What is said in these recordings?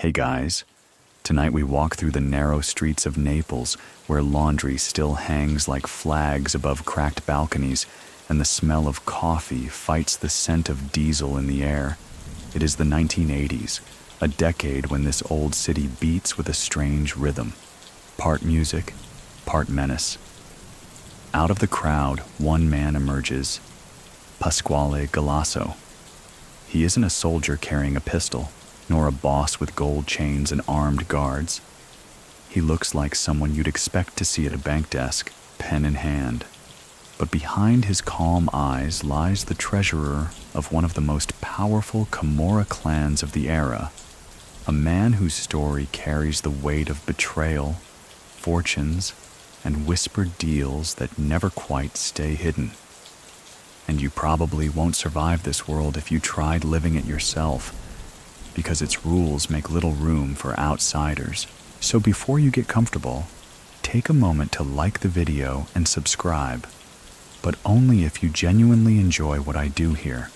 Hey guys, tonight we walk through the narrow streets of Naples where laundry still hangs like flags above cracked balconies and the smell of coffee fights the scent of diesel in the air. It is the 1980s, a decade when this old city beats with a strange rhythm, part music, part menace. Out of the crowd, one man emerges, Pasquale Galasso. He isn't a soldier carrying a pistol, nor a boss with gold chains and armed guards. He looks like someone you'd expect to see at a bank desk, pen in hand. But behind his calm eyes lies the treasurer of one of the most powerful Camorra clans of the era, a man whose story carries the weight of betrayal, fortunes, and whispered deals that never quite stay hidden. And you probably won't survive this world if you tried living it yourself, because its rules make little room for outsiders. So before you get comfortable, take a moment to like the video and subscribe, but only if you genuinely enjoy what I do here.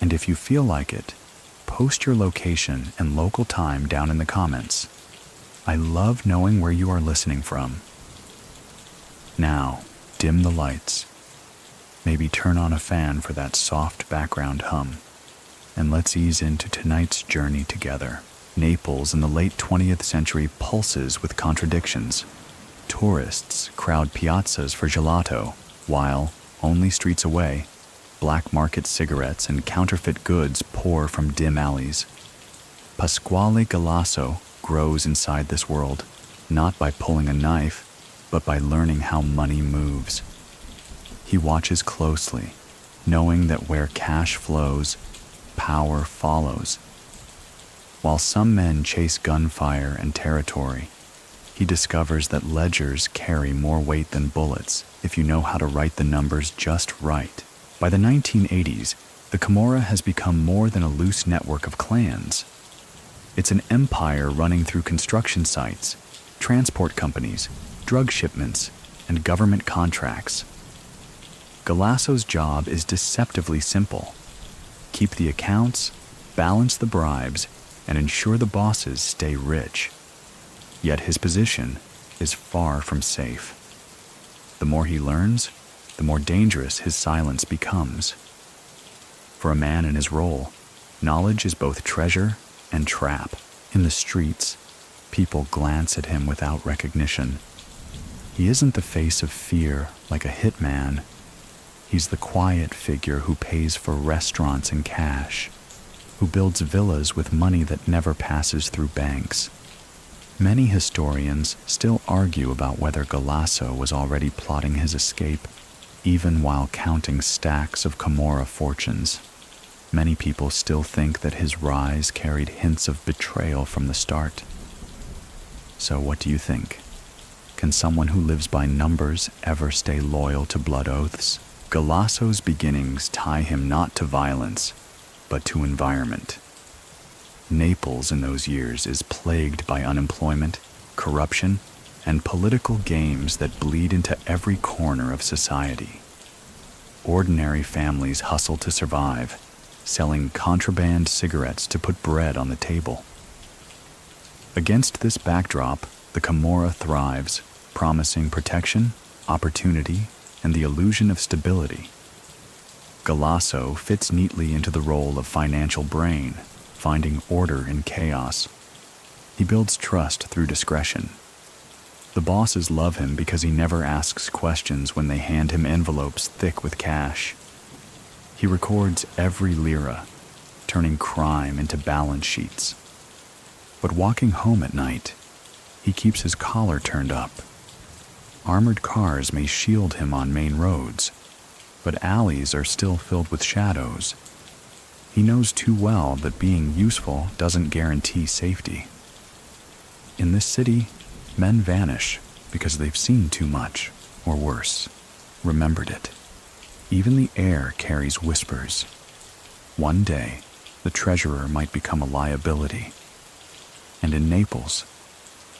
And if you feel like it, post your location and local time down in the comments. I love knowing where you are listening from. Now, dim the lights. Maybe turn on a fan for that soft background hum. And let's ease into tonight's journey together. Naples in the late 20th century pulses with contradictions. Tourists crowd piazzas for gelato, while, only streets away, black market cigarettes and counterfeit goods pour from dim alleys. Pasquale Galasso grows inside this world, not by pulling a knife, but by learning how money moves. He watches closely, knowing that where cash flows, power follows. While some men chase gunfire and territory, he discovers that ledgers carry more weight than bullets if you know how to write the numbers just right. By the 1980s, the Camorra has become more than a loose network of clans. It's an empire running through construction sites, transport companies, drug shipments, and government contracts. Galasso's job is deceptively simple. Keep the accounts, balance the bribes, and ensure the bosses stay rich. Yet his position is far from safe. The more he learns, the more dangerous his silence becomes. For a man in his role, knowledge is both treasure and trap. In the streets, people glance at him without recognition. He isn't the face of fear like a hitman. He's the quiet figure who pays for restaurants in cash, who builds villas with money that never passes through banks. Many historians still argue about whether Galasso was already plotting his escape, even while counting stacks of Camorra fortunes. Many people still think that his rise carried hints of betrayal from the start. So what do you think? Can someone who lives by numbers ever stay loyal to blood oaths? Galasso's beginnings tie him not to violence, but to environment. Naples in those years is plagued by unemployment, corruption, and political games that bleed into every corner of society. Ordinary families hustle to survive, selling contraband cigarettes to put bread on the table. Against this backdrop, the Camorra thrives, promising protection, opportunity, and the illusion of stability. Galasso fits neatly into the role of financial brain, finding order in chaos. He builds trust through discretion. The bosses love him because he never asks questions when they hand him envelopes thick with cash. He records every lira, turning crime into balance sheets. But walking home at night, he keeps his collar turned up. Armored cars may shield him on main roads, but alleys are still filled with shadows. He knows too well that being useful doesn't guarantee safety. In this city, men vanish because they've seen too much, or worse, remembered it. Even the air carries whispers. One day, the treasurer might become a liability. And in Naples,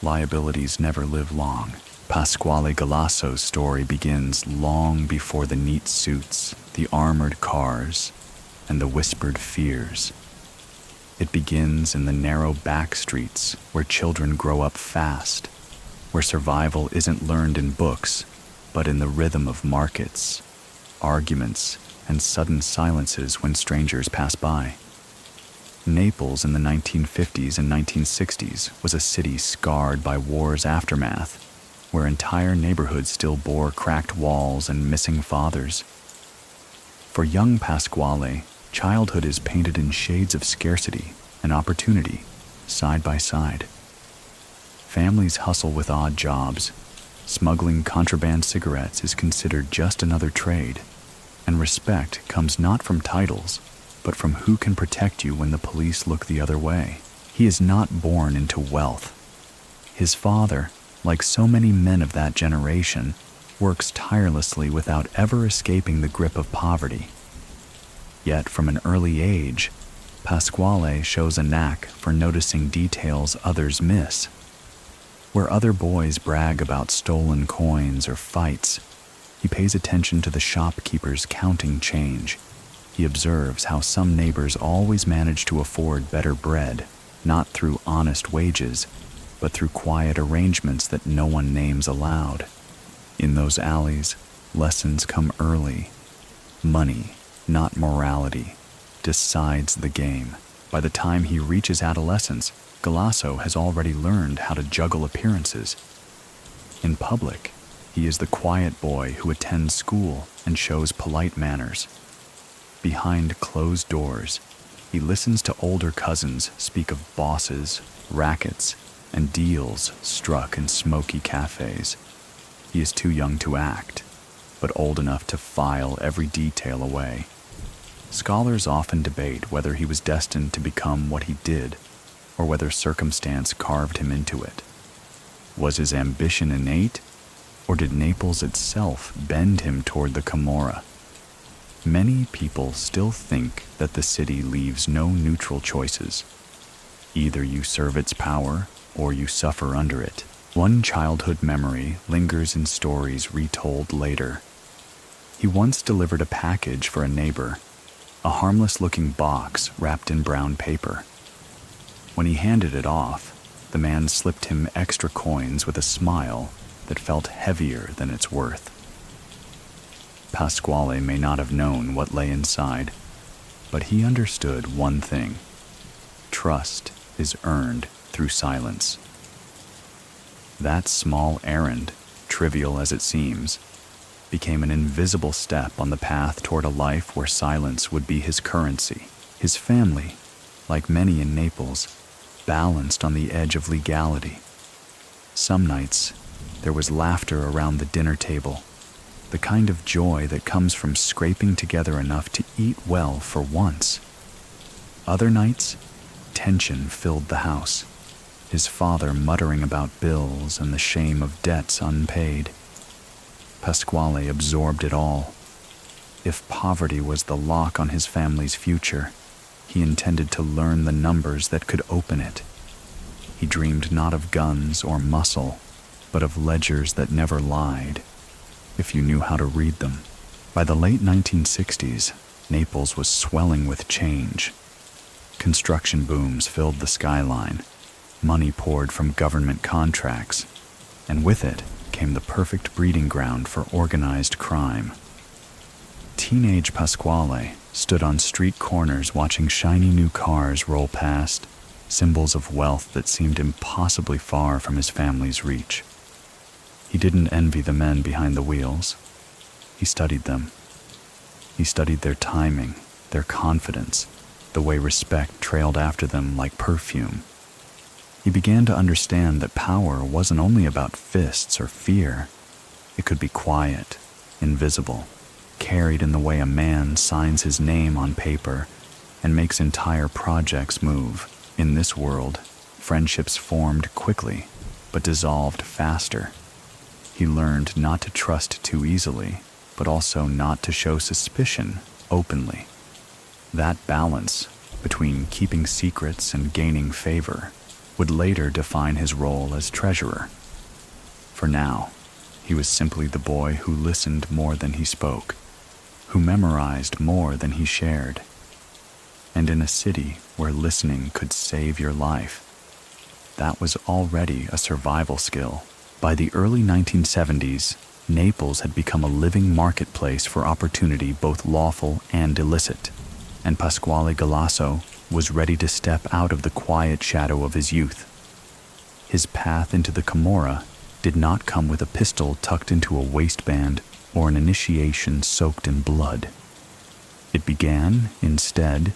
liabilities never live long. Pasquale Galasso's story begins long before the neat suits, the armored cars, and the whispered fears. It begins in the narrow back streets where children grow up fast, where survival isn't learned in books, but in the rhythm of markets, arguments, and sudden silences when strangers pass by. Naples in the 1950s and 1960s was a city scarred by war's aftermath, where entire neighborhoods still bore cracked walls and missing fathers. For young Pasquale, childhood is painted in shades of scarcity and opportunity, side by side. Families hustle with odd jobs. Smuggling contraband cigarettes is considered just another trade, and respect comes not from titles, but from who can protect you when the police look the other way. He is not born into wealth. His father, like so many men of that generation, works tirelessly without ever escaping the grip of poverty. Yet from an early age, Pasquale shows a knack for noticing details others miss. Where other boys brag about stolen coins or fights, he pays attention to the shopkeepers counting change. He observes how some neighbors always manage to afford better bread, not through honest wages, but through quiet arrangements that no one names aloud. In those alleys, lessons come early. Money, not morality, decides the game. By the time he reaches adolescence, Galasso has already learned how to juggle appearances. In public, he is the quiet boy who attends school and shows polite manners. Behind closed doors, he listens to older cousins speak of bosses, rackets, and deals struck in smoky cafes. He is too young to act, but old enough to file every detail away. Scholars often debate whether he was destined to become what he did, or whether circumstance carved him into it. Was his ambition innate, or did Naples itself bend him toward the Camorra? Many people still think that the city leaves no neutral choices. Either you serve its power, or you suffer under it. One childhood memory lingers in stories retold later. He once delivered a package for a neighbor, a harmless-looking box wrapped in brown paper. When he handed it off, the man slipped him extra coins with a smile that felt heavier than its worth. Pasquale may not have known what lay inside, but he understood one thing: trust is earned through silence. That small errand, trivial as it seems, became an invisible step on the path toward a life where silence would be his currency. His family, like many in Naples, balanced on the edge of legality. Some nights, there was laughter around the dinner table, the kind of joy that comes from scraping together enough to eat well for once. Other nights, tension filled the house, his father muttering about bills and the shame of debts unpaid. Pasquale absorbed it all. If poverty was the lock on his family's future, he intended to learn the numbers that could open it. He dreamed not of guns or muscle, but of ledgers that never lied, if you knew how to read them. By the late 1960s, Naples was swelling with change. Construction booms filled the skyline. Money poured from government contracts, and with it came the perfect breeding ground for organized crime. Teenage Pasquale stood on street corners watching shiny new cars roll past, symbols of wealth that seemed impossibly far from his family's reach. He didn't envy the men behind the wheels. He studied them. He studied their timing, their confidence, the way respect trailed after them like perfume. He began to understand that power wasn't only about fists or fear. It could be quiet, invisible, carried in the way a man signs his name on paper and makes entire projects move. In this world, friendships formed quickly, but dissolved faster. He learned not to trust too easily, but also not to show suspicion openly. That balance between keeping secrets and gaining favor would later define his role as treasurer. For now, he was simply the boy who listened more than he spoke, who memorized more than he shared. and in a city where listening could save your life. That was already a survival skill. By the early 1970s, Naples had become a living marketplace for opportunity, both lawful and illicit, and Pasquale Galasso was ready to step out of the quiet shadow of his youth. His path into the Camorra did not come with a pistol tucked into a waistband or an initiation soaked in blood. It began, instead,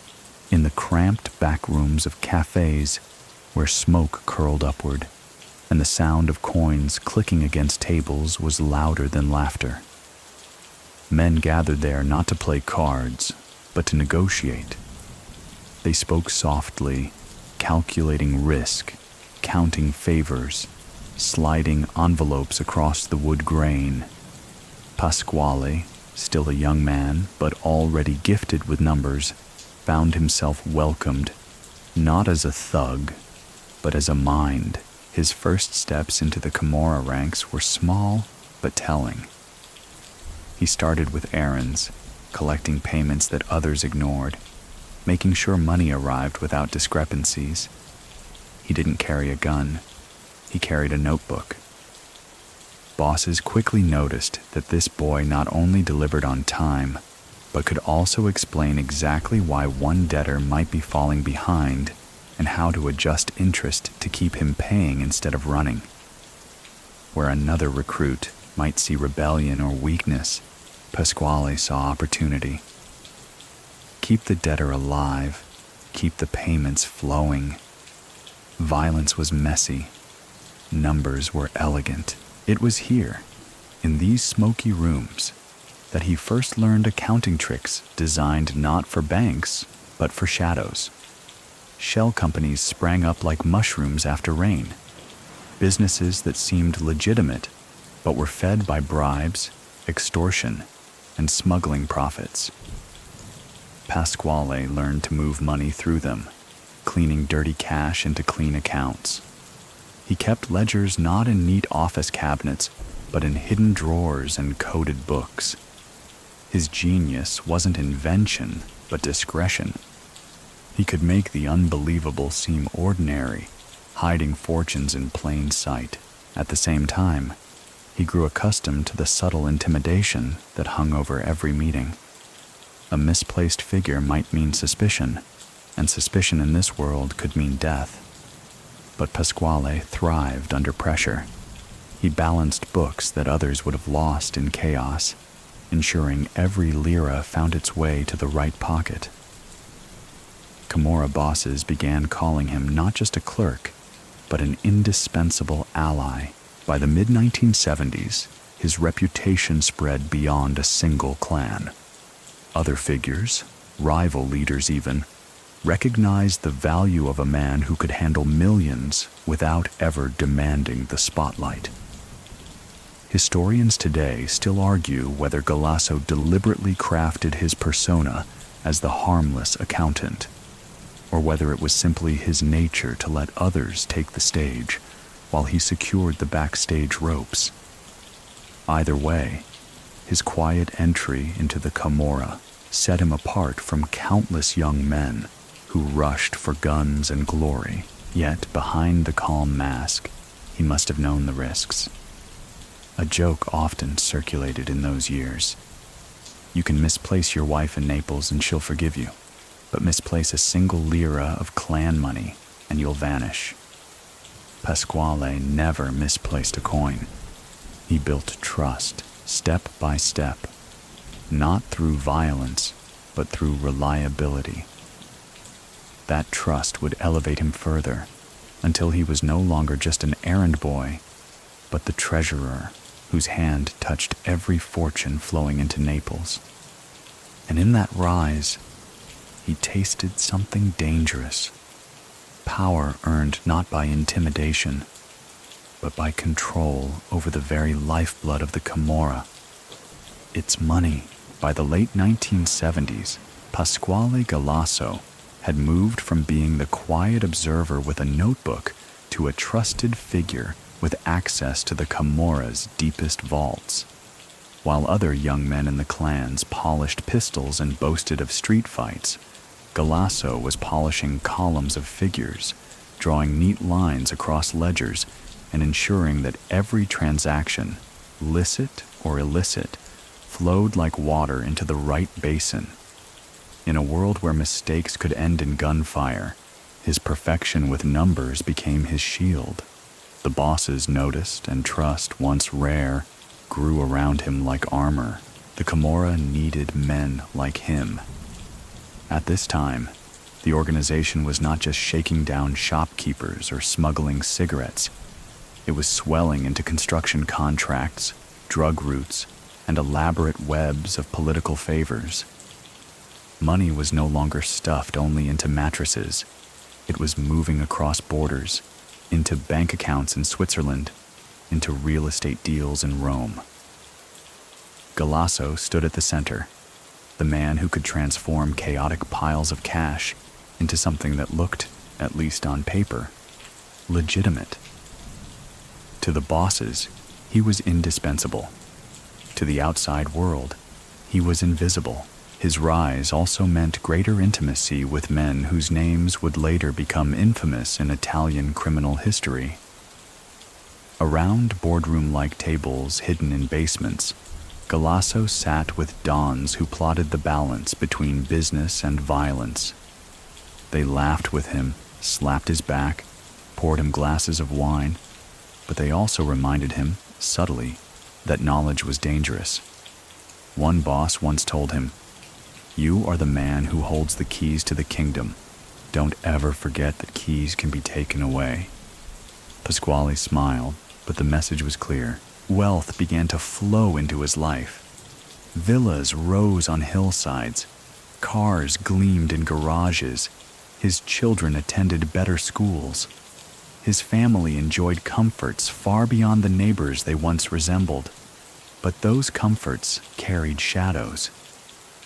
in the cramped back rooms of cafes where smoke curled upward, and the sound of coins clicking against tables was louder than laughter. Men gathered there not to play cards, but to negotiate. They spoke softly, calculating risk, counting favors, sliding envelopes across the wood grain. Pasquale, still a young man but already gifted with numbers, found himself welcomed, not as a thug, but as a mind. His first steps into the Camorra ranks were small but telling. He started with errands, collecting payments that others ignored, making sure money arrived without discrepancies. He didn't carry a gun. He carried a notebook. Bosses quickly noticed that this boy not only delivered on time, but could also explain exactly why one debtor might be falling behind and how to adjust interest to keep him paying instead of running. Where another recruit might see rebellion or weakness, Pasquale saw opportunity. Keep the debtor alive, keep the payments flowing. Violence was messy. Numbers were elegant. It was here, in these smoky rooms, that he first learned accounting tricks designed not for banks, but for shadows. Shell companies sprang up like mushrooms after rain. Businesses that seemed legitimate, but were fed by bribes, extortion, and smuggling profits. Pasquale learned to move money through them, cleaning dirty cash into clean accounts. He kept ledgers not in neat office cabinets, but in hidden drawers and coded books. His genius wasn't invention, but discretion. He could make the unbelievable seem ordinary, hiding fortunes in plain sight. At the same time, he grew accustomed to the subtle intimidation that hung over every meeting. A misplaced figure might mean suspicion, and suspicion in this world could mean death. But Pasquale thrived under pressure. He balanced books that others would have lost in chaos, ensuring every lira found its way to the right pocket. Camorra bosses began calling him not just a clerk, but an indispensable ally. By the mid-1970s, his reputation spread beyond a single clan. Other figures, rival leaders even, recognized the value of a man who could handle millions without ever demanding the spotlight. Historians today still argue whether Galasso deliberately crafted his persona as the harmless accountant, or whether it was simply his nature to let others take the stage while he secured the backstage ropes. Either way, his quiet entry into the Camorra set him apart from countless young men who rushed for guns and glory. Yet behind the calm mask, he must have known the risks. A joke often circulated in those years. You can misplace your wife in Naples and she'll forgive you, but misplace a single lira of clan money and you'll vanish. Pasquale never misplaced a coin. He built trust, step by step, not through violence, but through reliability. That trust would elevate him further, until he was no longer just an errand boy, but the treasurer whose hand touched every fortune flowing into Naples. And in that rise, he tasted something dangerous. Power earned not by intimidation, but by control over the very lifeblood of the Camorra. Its money. By the late 1970s, Pasquale Galasso had moved from being the quiet observer with a notebook to a trusted figure with access to the Camorra's deepest vaults. While other young men in the clans polished pistols and boasted of street fights, Galasso was polishing columns of figures, drawing neat lines across ledgers, and ensuring that every transaction, licit or illicit, flowed like water into the right basin. In a world where mistakes could end in gunfire, his perfection with numbers became his shield. The bosses noticed, and trust, once rare, grew around him like armor. The Camorra needed men like him. At this time, the organization was not just shaking down shopkeepers or smuggling cigarettes. It was swelling into construction contracts, drug routes, and elaborate webs of political favors. Money was no longer stuffed only into mattresses. It was moving across borders, into bank accounts in Switzerland, into real estate deals in Rome. Galasso stood at the center, the man who could transform chaotic piles of cash into something that looked, at least on paper, legitimate. To the bosses, he was indispensable. To the outside world, he was invisible. His rise also meant greater intimacy with men whose names would later become infamous in Italian criminal history. Around boardroom-like tables hidden in basements, Galasso sat with dons who plotted the balance between business and violence. They laughed with him, slapped his back, poured him glasses of wine, but they also reminded him, subtly, that knowledge was dangerous. One boss once told him, "You are the man who holds the keys to the kingdom. Don't ever forget that keys can be taken away." Pasquale smiled, but the message was clear. Wealth began to flow into his life. Villas rose on hillsides. Cars gleamed in garages. His children attended better schools. His family enjoyed comforts far beyond the neighbors they once resembled. But those comforts carried shadows.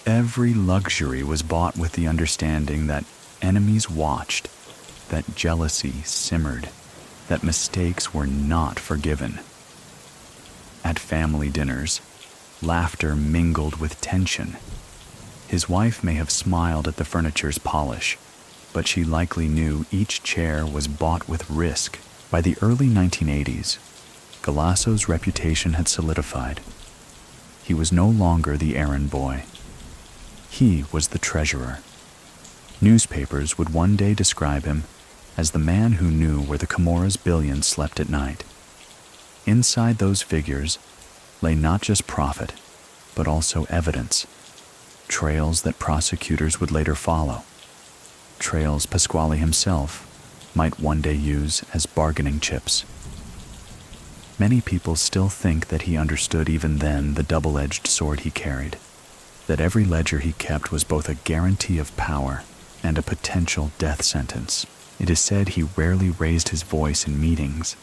Every luxury was bought with the understanding that enemies watched, that jealousy simmered, that mistakes were not forgiven. At family dinners, laughter mingled with tension. His wife may have smiled at the furniture's polish, but she likely knew each chair was bought with risk. By the early 1980s, Galasso's reputation had solidified. He was no longer the errand boy. He was the treasurer. Newspapers would one day describe him as the man who knew where the Camorra's billions slept at night. Inside those figures lay not just profit, but also evidence, trails that prosecutors would later follow, trails Pasquale himself might one day use as bargaining chips. Many people still think that he understood even then the double-edged sword he carried, that every ledger he kept was both a guarantee of power and a potential death sentence. It is said he rarely raised his voice in meetings.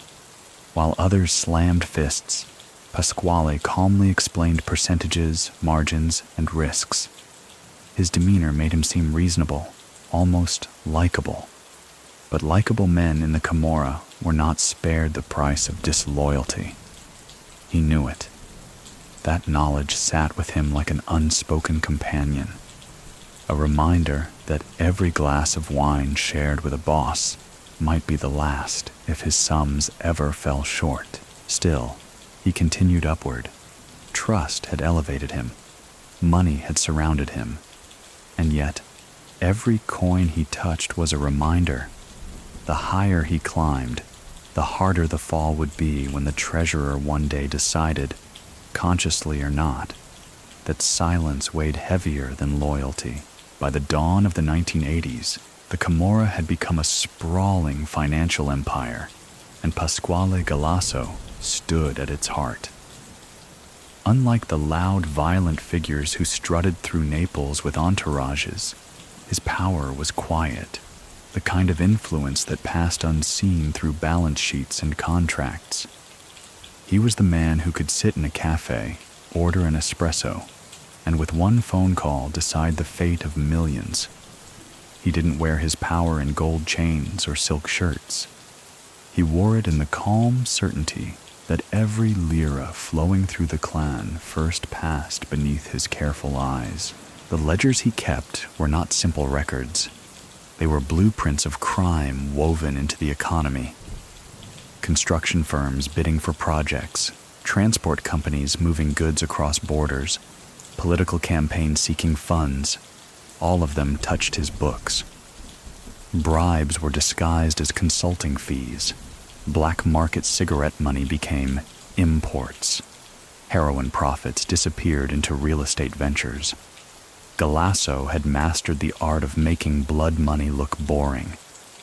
While others slammed fists, Pasquale calmly explained percentages, margins, and risks. His demeanor made him seem reasonable, almost likable. But likable men in the Camorra were not spared the price of disloyalty. He knew it. That knowledge sat with him like an unspoken companion, a reminder that every glass of wine shared with a boss might be the last if his sums ever fell short. Still, he continued upward. Trust had elevated him. Money had surrounded him. And yet, every coin he touched was a reminder. The higher he climbed, the harder the fall would be when the treasurer one day decided, consciously or not, that silence weighed heavier than loyalty. By the dawn of the 1980s, the Camorra had become a sprawling financial empire, and Pasquale Galasso stood at its heart. Unlike the loud, violent figures who strutted through Naples with entourages, his power was quiet, the kind of influence that passed unseen through balance sheets and contracts. He was the man who could sit in a cafe, order an espresso, and with one phone call decide the fate of millions. He didn't wear his power in gold chains or silk shirts. He wore it in the calm certainty that every lira flowing through the clan first passed beneath his careful eyes. The ledgers he kept were not simple records. They were blueprints of crime woven into the economy. Construction firms bidding for projects, transport companies moving goods across borders, political campaigns seeking funds, all of them touched his books. Bribes were disguised as consulting fees. Black market cigarette money became imports. Heroin profits disappeared into real estate ventures. Galasso had mastered the art of making blood money look boring,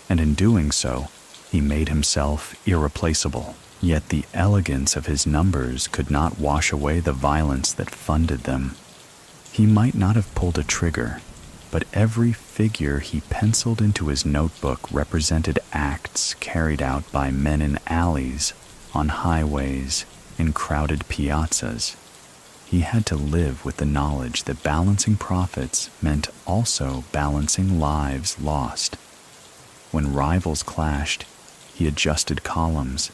and in doing so, he made himself irreplaceable. Yet the elegance of his numbers could not wash away the violence that funded them. He might not have pulled a trigger, but every figure he penciled into his notebook represented acts carried out by men in alleys, on highways, in crowded piazzas. He had to live with the knowledge that balancing profits meant also balancing lives lost. When rivals clashed, he adjusted columns.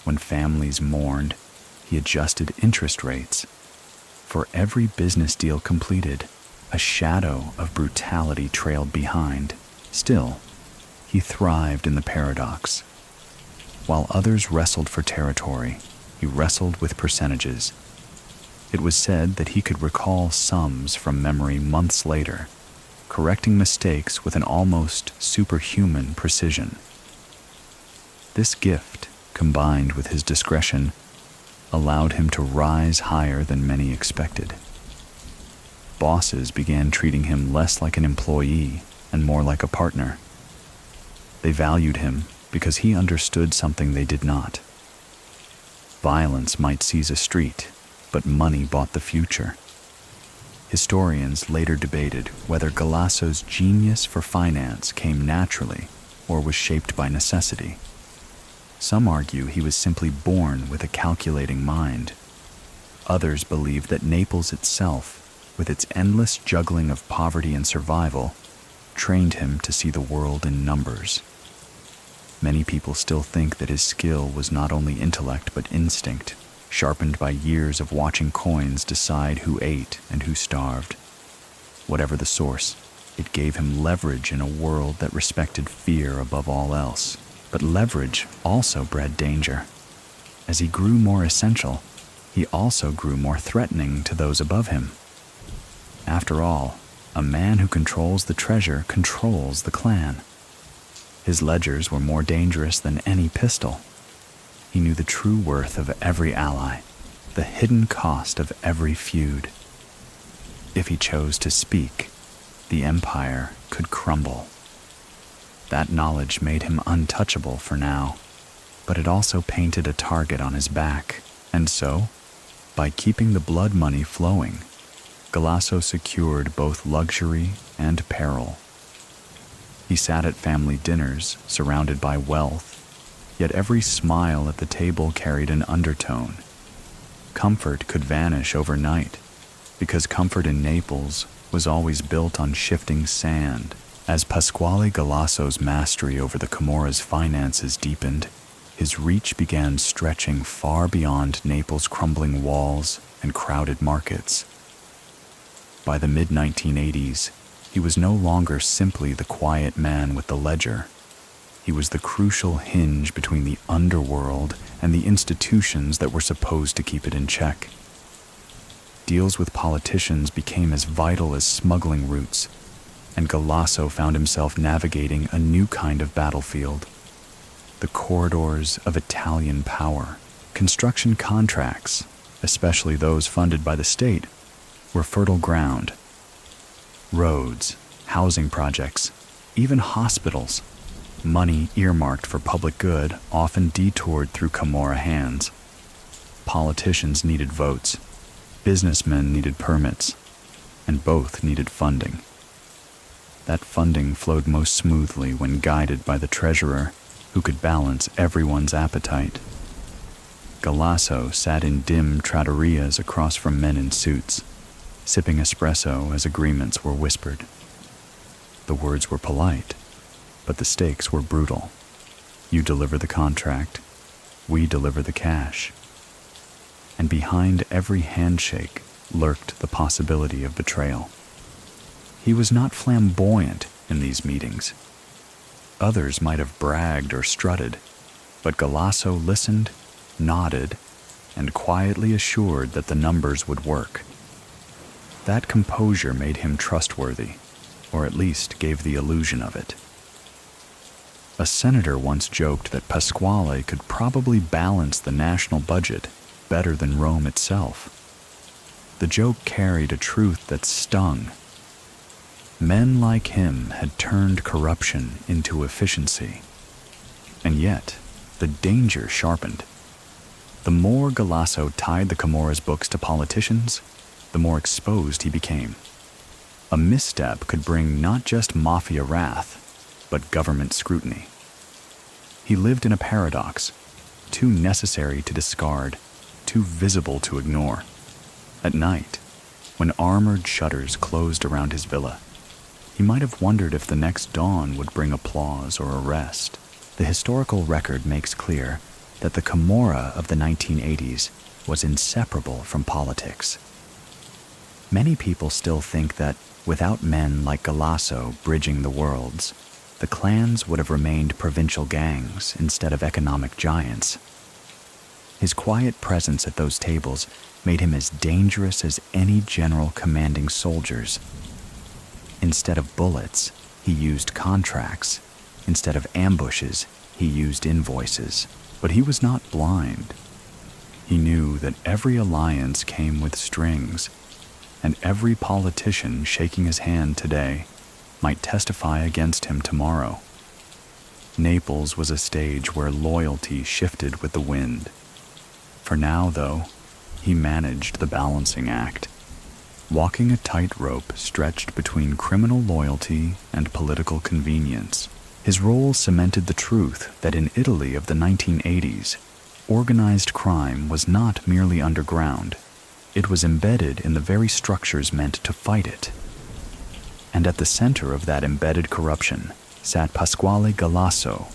When families mourned, he adjusted interest rates. For every business deal completed, a shadow of brutality trailed behind. Still, he thrived in the paradox. While others wrestled for territory, he wrestled with percentages. It was said that he could recall sums from memory months later, correcting mistakes with an almost superhuman precision. This gift, combined with his discretion, allowed him to rise higher than many expected. Bosses began treating him less like an employee and more like a partner. They valued him because he understood something they did not. Violence might seize a street, but money bought the future. Historians later debated whether Galasso's genius for finance came naturally or was shaped by necessity. Some argue he was simply born with a calculating mind. Others believe that Naples itself, with its endless juggling of poverty and survival, trained him to see the world in numbers. Many people still think that his skill was not only intellect but instinct, sharpened by years of watching coins decide who ate and who starved. Whatever the source, it gave him leverage in a world that respected fear above all else. But leverage also bred danger. As he grew more essential, he also grew more threatening to those above him. After all, a man who controls the treasure controls the clan. His ledgers were more dangerous than any pistol. He knew the true worth of every ally, the hidden cost of every feud. If he chose to speak, the empire could crumble. That knowledge made him untouchable for now, but it also painted a target on his back. And so, by keeping the blood money flowing, Galasso secured both luxury and peril. He sat at family dinners, surrounded by wealth, yet every smile at the table carried an undertone. Comfort could vanish overnight, because comfort in Naples was always built on shifting sand. As Pasquale Galasso's mastery over the Camorra's finances deepened, his reach began stretching far beyond Naples' crumbling walls and crowded markets. By the mid-1980s, he was no longer simply the quiet man with the ledger. He was the crucial hinge between the underworld and the institutions that were supposed to keep it in check. Deals with politicians became as vital as smuggling routes, and Galasso found himself navigating a new kind of battlefield. The corridors of Italian power. Construction contracts, especially those funded by the state, were fertile ground. Roads, housing projects, even hospitals, money earmarked for public good often detoured through Camorra hands. Politicians needed votes, businessmen needed permits, and both needed funding. That funding flowed most smoothly when guided by the treasurer, who could balance everyone's appetite. Galasso sat in dim trattorias across from men in suits, sipping espresso as agreements were whispered. The words were polite, but the stakes were brutal. You deliver the contract, we deliver the cash. And behind every handshake lurked the possibility of betrayal. He was not flamboyant in these meetings. Others might have bragged or strutted, but Galasso listened, nodded, and quietly assured that the numbers would work. That composure made him trustworthy, or at least gave the illusion of it. A senator once joked that Pasquale could probably balance the national budget better than Rome itself. The joke carried a truth that stung. Men like him had turned corruption into efficiency. And yet, the danger sharpened. The more Galasso tied the Camorra's books to politicians, the more exposed he became. A misstep could bring not just mafia wrath, but government scrutiny. He lived in a paradox, too necessary to discard, too visible to ignore. At night, when armored shutters closed around his villa, he might have wondered if the next dawn would bring applause or arrest. The historical record makes clear that the Camorra of the 1980s was inseparable from politics. Many people still think that, without men like Galasso bridging the worlds, the clans would have remained provincial gangs instead of economic giants. His quiet presence at those tables made him as dangerous as any general commanding soldiers. Instead of bullets, he used contracts. Instead of ambushes, he used invoices. But he was not blind. He knew that every alliance came with strings, and every politician shaking his hand today might testify against him tomorrow. Naples was a stage where loyalty shifted with the wind. For now, though, he managed the balancing act, walking a tightrope stretched between criminal loyalty and political convenience. His role cemented the truth that in Italy of the 1980s, organized crime was not merely underground. It was embedded in the very structures meant to fight it. And at the center of that embedded corruption sat Pasquale Galasso,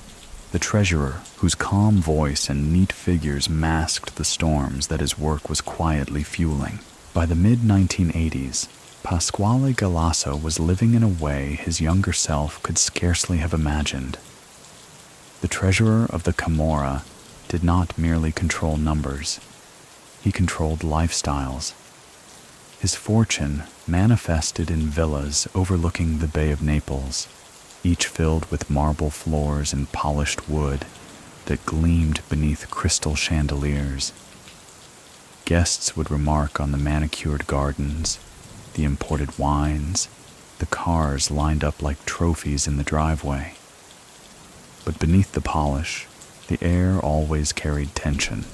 the treasurer whose calm voice and neat figures masked the storms that his work was quietly fueling. By the mid-1980s, Pasquale Galasso was living in a way his younger self could scarcely have imagined. The treasurer of the Camorra did not merely control numbers. He controlled lifestyles. His fortune manifested in villas overlooking the Bay of Naples, each filled with marble floors and polished wood that gleamed beneath crystal chandeliers. Guests would remark on the manicured gardens, the imported wines, the cars lined up like trophies in the driveway. But beneath the polish, the air always carried tension.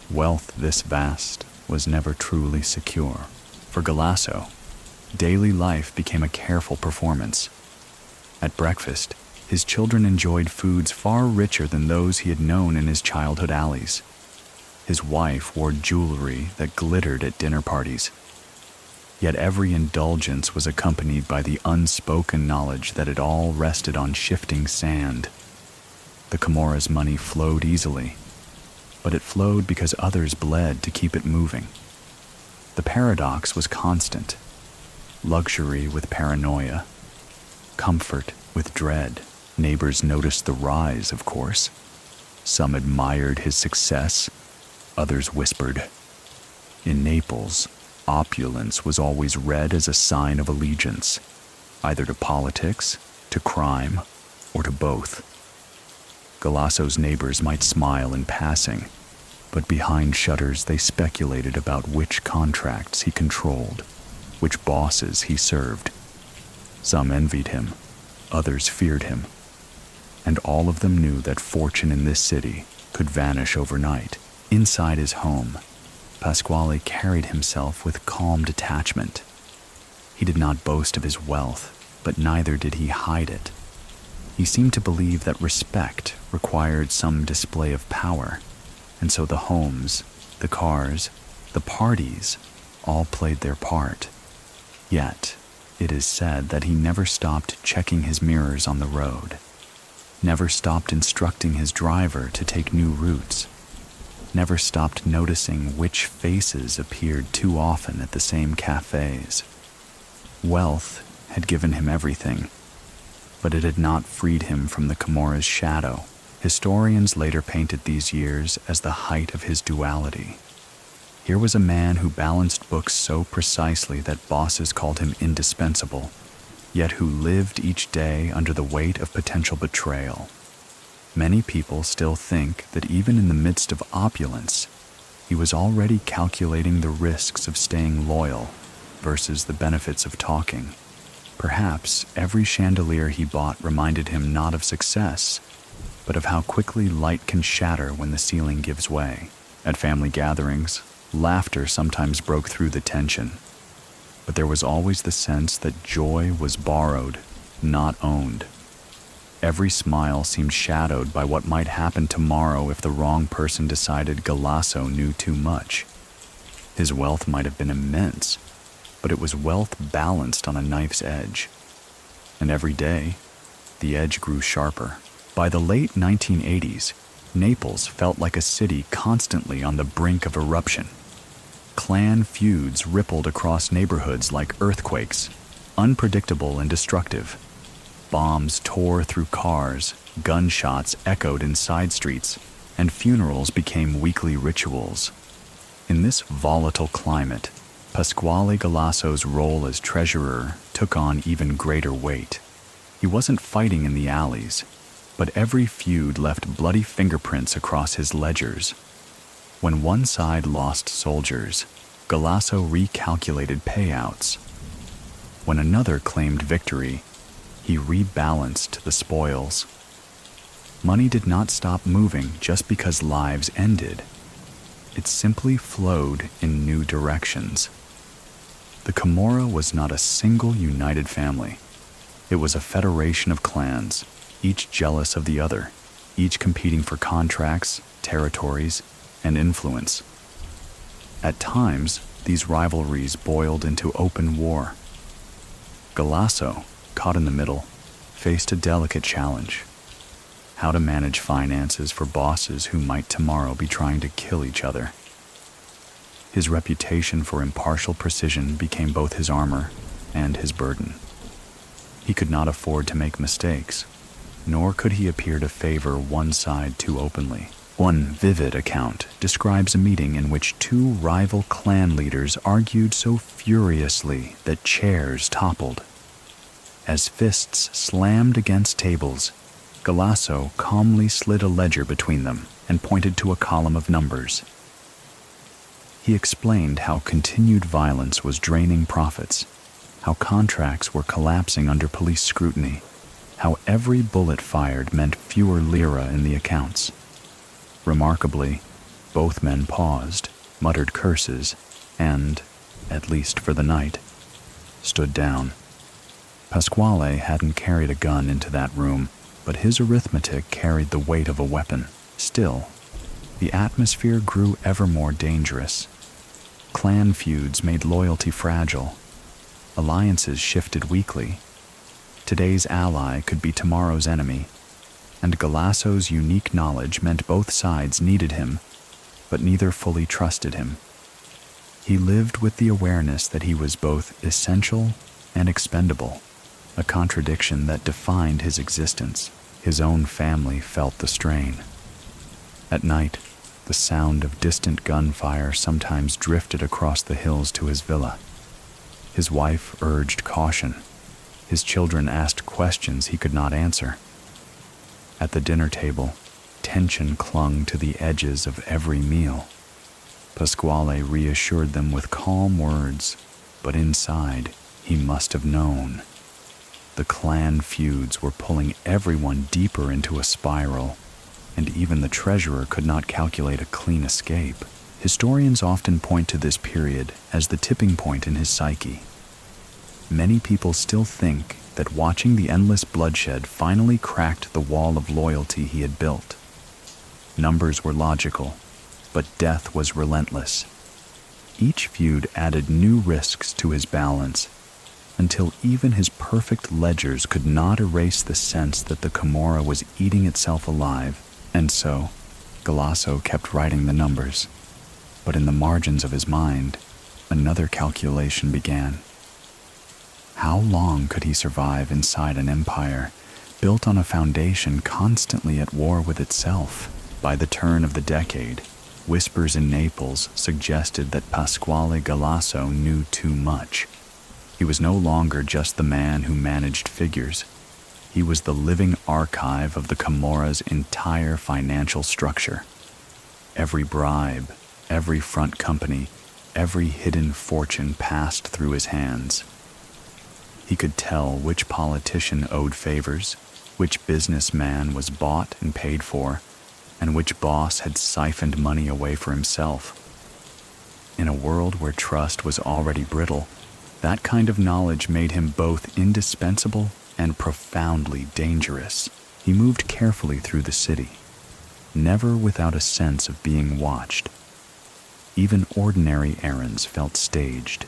Wealth this vast was never truly secure. For Galasso, daily life became a careful performance. At breakfast, his children enjoyed foods far richer than those he had known in his childhood alleys. His wife wore jewelry that glittered at dinner parties. Yet every indulgence was accompanied by the unspoken knowledge that it all rested on shifting sand. The Camorra's money flowed easily, but it flowed because others bled to keep it moving. The paradox was constant. Luxury with paranoia, comfort with dread. Neighbors noticed the rise, of course. Some admired his success, others whispered. In Naples, opulence was always read as a sign of allegiance, either to politics, to crime, or to both. Galasso's neighbors might smile in passing, but behind shutters they speculated about which contracts he controlled, which bosses he served. Some envied him, others feared him, and all of them knew that fortune in this city could vanish overnight. Inside his home, Pasquale carried himself with calm detachment. He did not boast of his wealth, but neither did he hide it. He seemed to believe that respect required some display of power, and so the homes, the cars, the parties all played their part. Yet, it is said that he never stopped checking his mirrors on the road, never stopped instructing his driver to take new routes, never stopped noticing which faces appeared too often at the same cafes. Wealth had given him everything, but it had not freed him from the Camorra's shadow. Historians later painted these years as the height of his duality. Here was a man who balanced books so precisely that bosses called him indispensable, yet who lived each day under the weight of potential betrayal. Many people still think that even in the midst of opulence, he was already calculating the risks of staying loyal versus the benefits of talking. Perhaps every chandelier he bought reminded him not of success, but of how quickly light can shatter when the ceiling gives way. At family gatherings, laughter sometimes broke through the tension, but there was always the sense that joy was borrowed, not owned. Every smile seemed shadowed by what might happen tomorrow if the wrong person decided Galasso knew too much. His wealth might have been immense, but it was wealth balanced on a knife's edge. And every day, the edge grew sharper. By the late 1980s, Naples felt like a city constantly on the brink of eruption. Clan feuds rippled across neighborhoods like earthquakes, unpredictable and destructive. Bombs tore through cars, gunshots echoed in side streets, and funerals became weekly rituals. In this volatile climate, Pasquale Galasso's role as treasurer took on even greater weight. He wasn't fighting in the alleys, but every feud left bloody fingerprints across his ledgers. When one side lost soldiers, Galasso recalculated payouts. When another claimed victory, he rebalanced the spoils. Money did not stop moving just because lives ended. It simply flowed in new directions. The Camorra was not a single united family. It was a federation of clans, each jealous of the other, each competing for contracts, territories, and influence. At times, these rivalries boiled into open war. Galasso, caught in the middle, faced a delicate challenge: how to manage finances for bosses who might tomorrow be trying to kill each other. His reputation for impartial precision became both his armor and his burden. He could not afford to make mistakes, nor could he appear to favor one side too openly. One vivid account describes a meeting in which two rival clan leaders argued so furiously that chairs toppled. As fists slammed against tables, Galasso calmly slid a ledger between them and pointed to a column of numbers. He explained how continued violence was draining profits, how contracts were collapsing under police scrutiny, how every bullet fired meant fewer lira in the accounts. Remarkably, both men paused, muttered curses, and, at least for the night, stood down. Pasquale hadn't carried a gun into that room, but his arithmetic carried the weight of a weapon. Still, the atmosphere grew ever more dangerous. Clan feuds made loyalty fragile. Alliances shifted weekly. Today's ally could be tomorrow's enemy, and Galasso's unique knowledge meant both sides needed him, but neither fully trusted him. He lived with the awareness that he was both essential and expendable, a contradiction that defined his existence. His own family felt the strain. At night, the sound of distant gunfire sometimes drifted across the hills to his villa. His wife urged caution. His children asked questions he could not answer. At the dinner table, tension clung to the edges of every meal. Pasquale reassured them with calm words, but inside, he must have known. The clan feuds were pulling everyone deeper into a spiral, and even the treasurer could not calculate a clean escape. Historians often point to this period as the tipping point in his psyche. Many people still think that watching the endless bloodshed finally cracked the wall of loyalty he had built. Numbers were logical, but death was relentless. Each feud added new risks to his balance, until even his perfect ledgers could not erase the sense that the Camorra was eating itself alive. And so, Galasso kept writing the numbers. But in the margins of his mind, another calculation began. How long could he survive inside an empire built on a foundation constantly at war with itself? By the turn of the decade, whispers in Naples suggested that Pasquale Galasso knew too much. He was no longer just the man who managed figures. He was the living archive of the Camorra's entire financial structure. Every bribe, every front company, every hidden fortune passed through his hands. He could tell which politician owed favors, which businessman was bought and paid for, and which boss had siphoned money away for himself. In a world where trust was already brittle, that kind of knowledge made him both indispensable and profoundly dangerous. He moved carefully through the city, never without a sense of being watched. Even ordinary errands felt staged.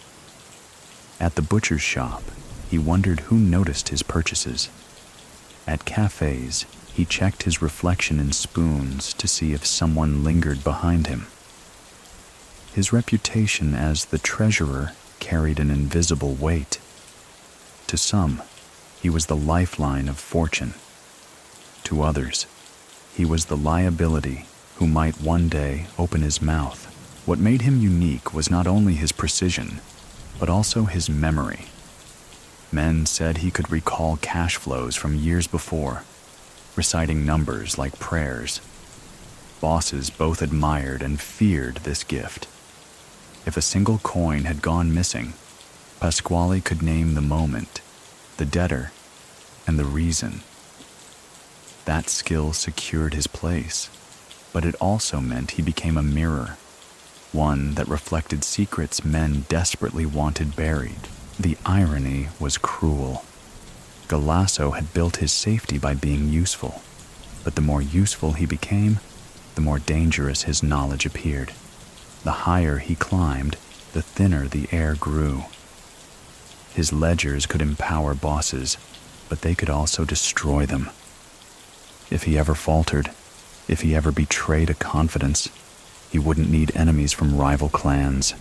At the butcher's shop, he wondered who noticed his purchases. At cafes, he checked his reflection in spoons to see if someone lingered behind him. His reputation as the treasurer carried an invisible weight. To some, he was the lifeline of fortune. To others, he was the liability who might one day open his mouth. What made him unique was not only his precision, but also his memory. Men said he could recall cash flows from years before, reciting numbers like prayers. Bosses both admired and feared this gift. If a single coin had gone missing, Pasquale could name the moment, the debtor, and the reason. That skill secured his place, but it also meant he became a mirror, one that reflected secrets men desperately wanted buried. The irony was cruel. Galasso had built his safety by being useful, but the more useful he became, the more dangerous his knowledge appeared. The higher he climbed, the thinner the air grew. His ledgers could empower bosses, but they could also destroy them. If he ever faltered, if he ever betrayed a confidence, he wouldn't need enemies from rival clans.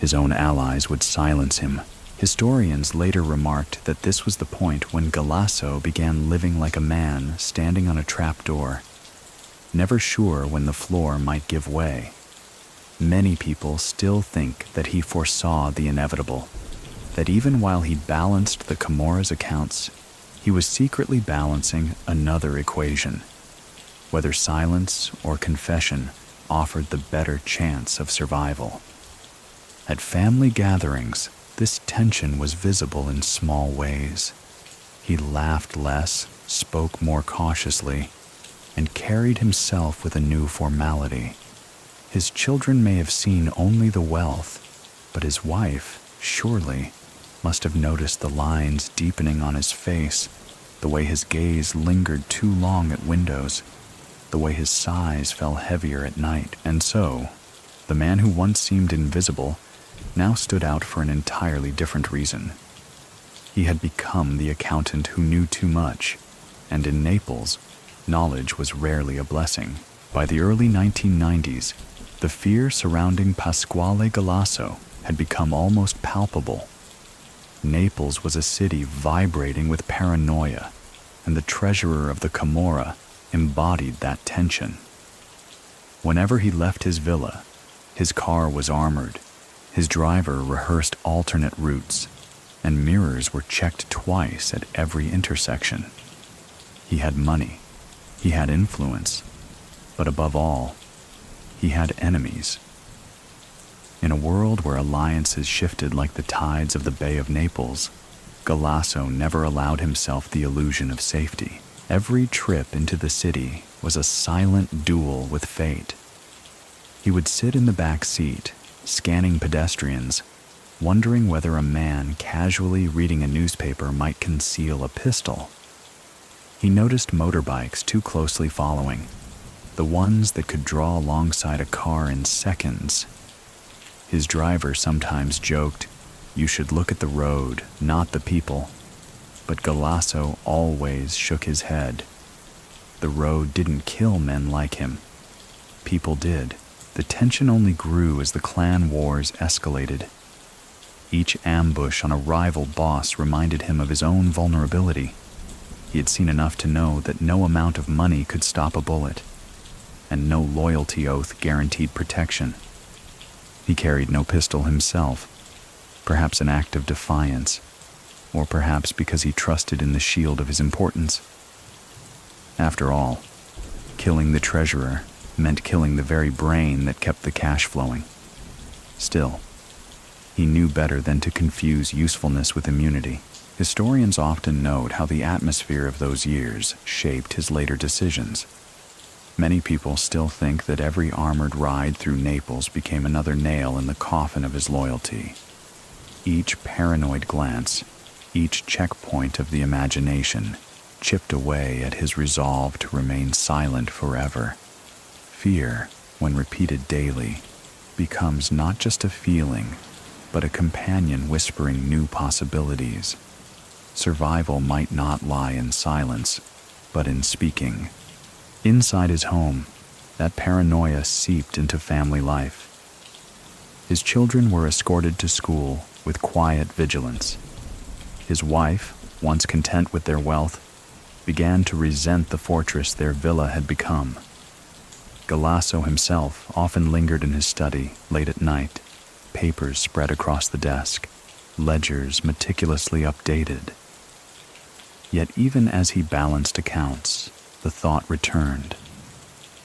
His own allies would silence him. Historians later remarked that this was the point when Galasso began living like a man standing on a trapdoor, never sure when the floor might give way. Many people still think that he foresaw the inevitable, that even while he balanced the Camorra's accounts, he was secretly balancing another equation, whether silence or confession offered the better chance of survival. At family gatherings, this tension was visible in small ways. He laughed less, spoke more cautiously, and carried himself with a new formality. His children may have seen only the wealth, but his wife, surely, must have noticed the lines deepening on his face, the way his gaze lingered too long at windows, the way his sighs fell heavier at night. And so, the man who once seemed invisible now stood out for an entirely different reason. He had become the accountant who knew too much, and in Naples, knowledge was rarely a blessing. By the early 1990s, the fear surrounding Pasquale Galasso had become almost palpable. Naples was a city vibrating with paranoia, and the treasurer of the Camorra embodied that tension. Whenever he left his villa, his car was armored, his driver rehearsed alternate routes, and mirrors were checked twice at every intersection. He had money, he had influence, but above all, he had enemies. In a world where alliances shifted like the tides of the Bay of Naples, Galasso never allowed himself the illusion of safety. Every trip into the city was a silent duel with fate. He would sit in the back seat, scanning pedestrians, wondering whether a man casually reading a newspaper might conceal a pistol. He noticed motorbikes too closely following, the ones that could draw alongside a car in seconds. His driver sometimes joked, "You should look at the road, not the people." But Galasso always shook his head. The road didn't kill men like him. People did. The tension only grew as the clan wars escalated. Each ambush on a rival boss reminded him of his own vulnerability. He had seen enough to know that no amount of money could stop a bullet, and no loyalty oath guaranteed protection. He carried no pistol himself, perhaps an act of defiance, or perhaps because he trusted in the shield of his importance. After all, killing the treasurer meant killing the very brain that kept the cash flowing. Still, he knew better than to confuse usefulness with immunity. Historians often note how the atmosphere of those years shaped his later decisions. Many people still think that every armored ride through Naples became another nail in the coffin of his loyalty. Each paranoid glance, each checkpoint of the imagination, chipped away at his resolve to remain silent forever. Fear, when repeated daily, becomes not just a feeling, but a companion whispering new possibilities. Survival might not lie in silence, but in speaking. Inside his home, that paranoia seeped into family life. His children were escorted to school with quiet vigilance. His wife, once content with their wealth, began to resent the fortress their villa had become. Galasso himself often lingered in his study late at night, papers spread across the desk, ledgers meticulously updated. Yet even as he balanced accounts, the thought returned.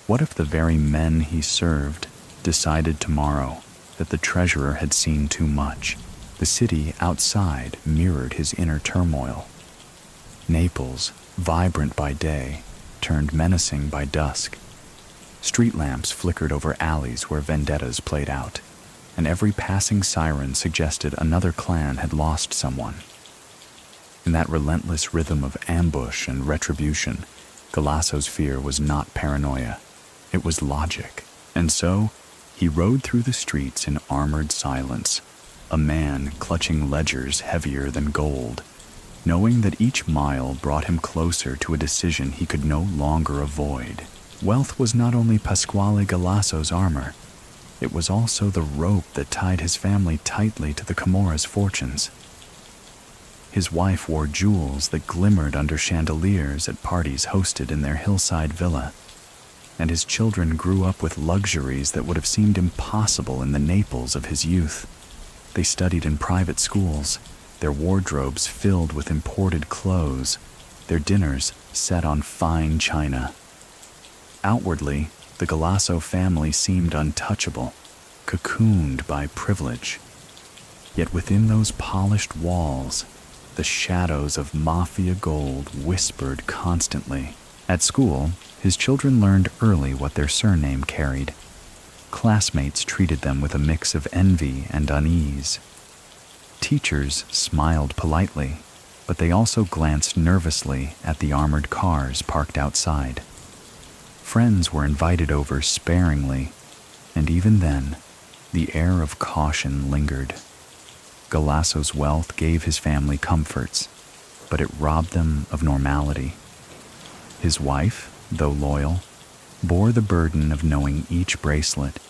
What if the very men he served decided tomorrow that the treasurer had seen too much? The city outside mirrored his inner turmoil. Naples, vibrant by day, turned menacing by dusk. Street lamps flickered over alleys where vendettas played out, and every passing siren suggested another clan had lost someone. In that relentless rhythm of ambush and retribution, Galasso's fear was not paranoia. It was logic. And so, he rode through the streets in armored silence, a man clutching ledgers heavier than gold, knowing that each mile brought him closer to a decision he could no longer avoid. Wealth was not only Pasquale Galasso's armor, it was also the rope that tied his family tightly to the Camorra's fortunes. His wife wore jewels that glimmered under chandeliers at parties hosted in their hillside villa, and his children grew up with luxuries that would have seemed impossible in the Naples of his youth. They studied in private schools, their wardrobes filled with imported clothes, their dinners set on fine china. Outwardly, the Galasso family seemed untouchable, cocooned by privilege. Yet within those polished walls, the shadows of mafia gold whispered constantly. At school, his children learned early what their surname carried. Classmates treated them with a mix of envy and unease. Teachers smiled politely, but they also glanced nervously at the armored cars parked outside. Friends were invited over sparingly, and even then, the air of caution lingered. Galasso's wealth gave his family comforts, but it robbed them of normality. His wife, though loyal, bore the burden of knowing each bracelet,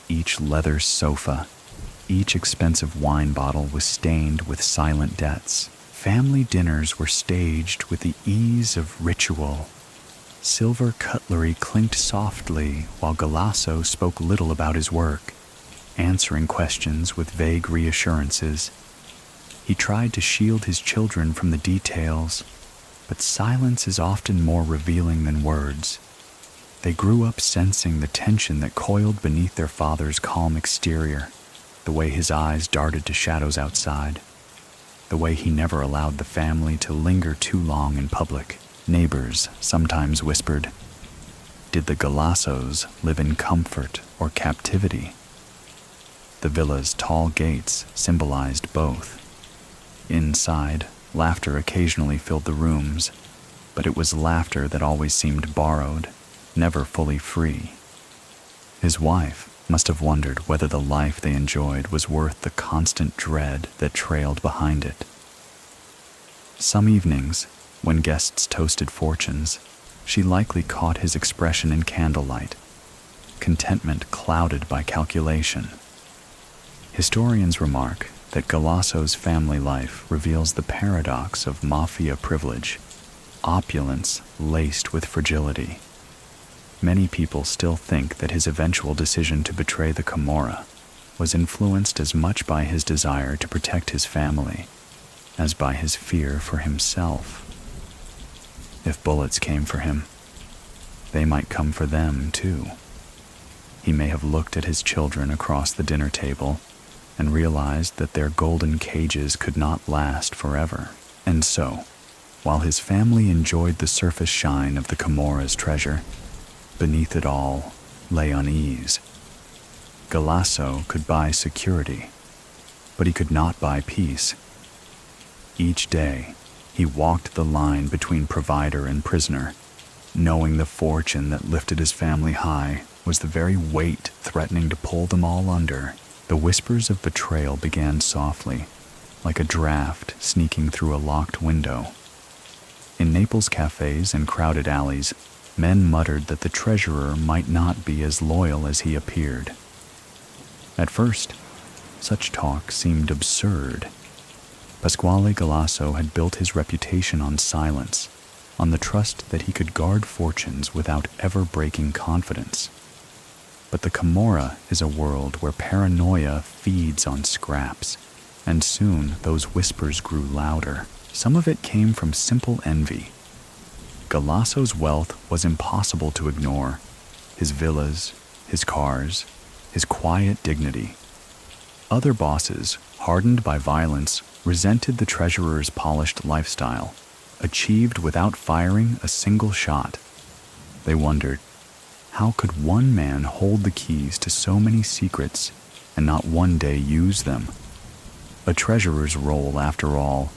each leather sofa, each expensive wine bottle was stained with silent debts. Family dinners were staged with the ease of ritual. Silver cutlery clinked softly while Galasso spoke little about his work, answering questions with vague reassurances. He tried to shield his children from the details, but silence is often more revealing than words. They grew up sensing the tension that coiled beneath their father's calm exterior, the way his eyes darted to shadows outside, the way he never allowed the family to linger too long in public. Neighbors sometimes whispered, "Did the Galassos live in comfort or captivity?" The villa's tall gates symbolized both. Inside, laughter occasionally filled the rooms, but it was laughter that always seemed borrowed, never fully free. His wife must have wondered whether the life they enjoyed was worth the constant dread that trailed behind it. Some evenings, when guests toasted fortunes, she likely caught his expression in candlelight, contentment clouded by calculation. Historians remark that Galasso's family life reveals the paradox of mafia privilege, opulence laced with fragility. Many people still think that his eventual decision to betray the Camorra was influenced as much by his desire to protect his family as by his fear for himself. If bullets came for him, they might come for them too. He may have looked at his children across the dinner table and realized that their golden cages could not last forever. And so, while his family enjoyed the surface shine of the Camorra's treasure, beneath it all lay unease. Galasso could buy security, but he could not buy peace. Each day, he walked the line between provider and prisoner, knowing the fortune that lifted his family high was the very weight threatening to pull them all under. The whispers of betrayal began softly, like a draft sneaking through a locked window. In Naples cafes and crowded alleys, men muttered that the treasurer might not be as loyal as he appeared. At first, such talk seemed absurd. Pasquale Galasso had built his reputation on silence, on the trust that he could guard fortunes without ever breaking confidence. But the Camorra is a world where paranoia feeds on scraps, and soon those whispers grew louder. Some of it came from simple envy. Galasso's wealth was impossible to ignore. His villas, his cars, his quiet dignity. Other bosses, hardened by violence, resented the treasurer's polished lifestyle, achieved without firing a single shot. They wondered, how could one man hold the keys to so many secrets and not one day use them? A treasurer's role, after all,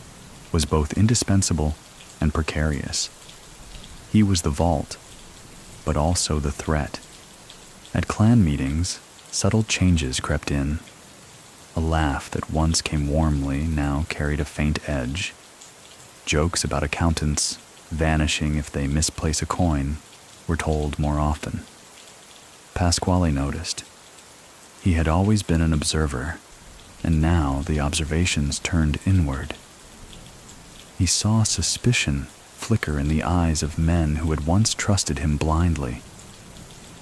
was both indispensable and precarious. He was the vault, but also the threat. At clan meetings, subtle changes crept in. A laugh that once came warmly now carried a faint edge. Jokes about accountants vanishing if they misplace a coin were told more often. Pasquale noticed. He had always been an observer, and now the observations turned inward. He saw suspicion flicker in the eyes of men who had once trusted him blindly.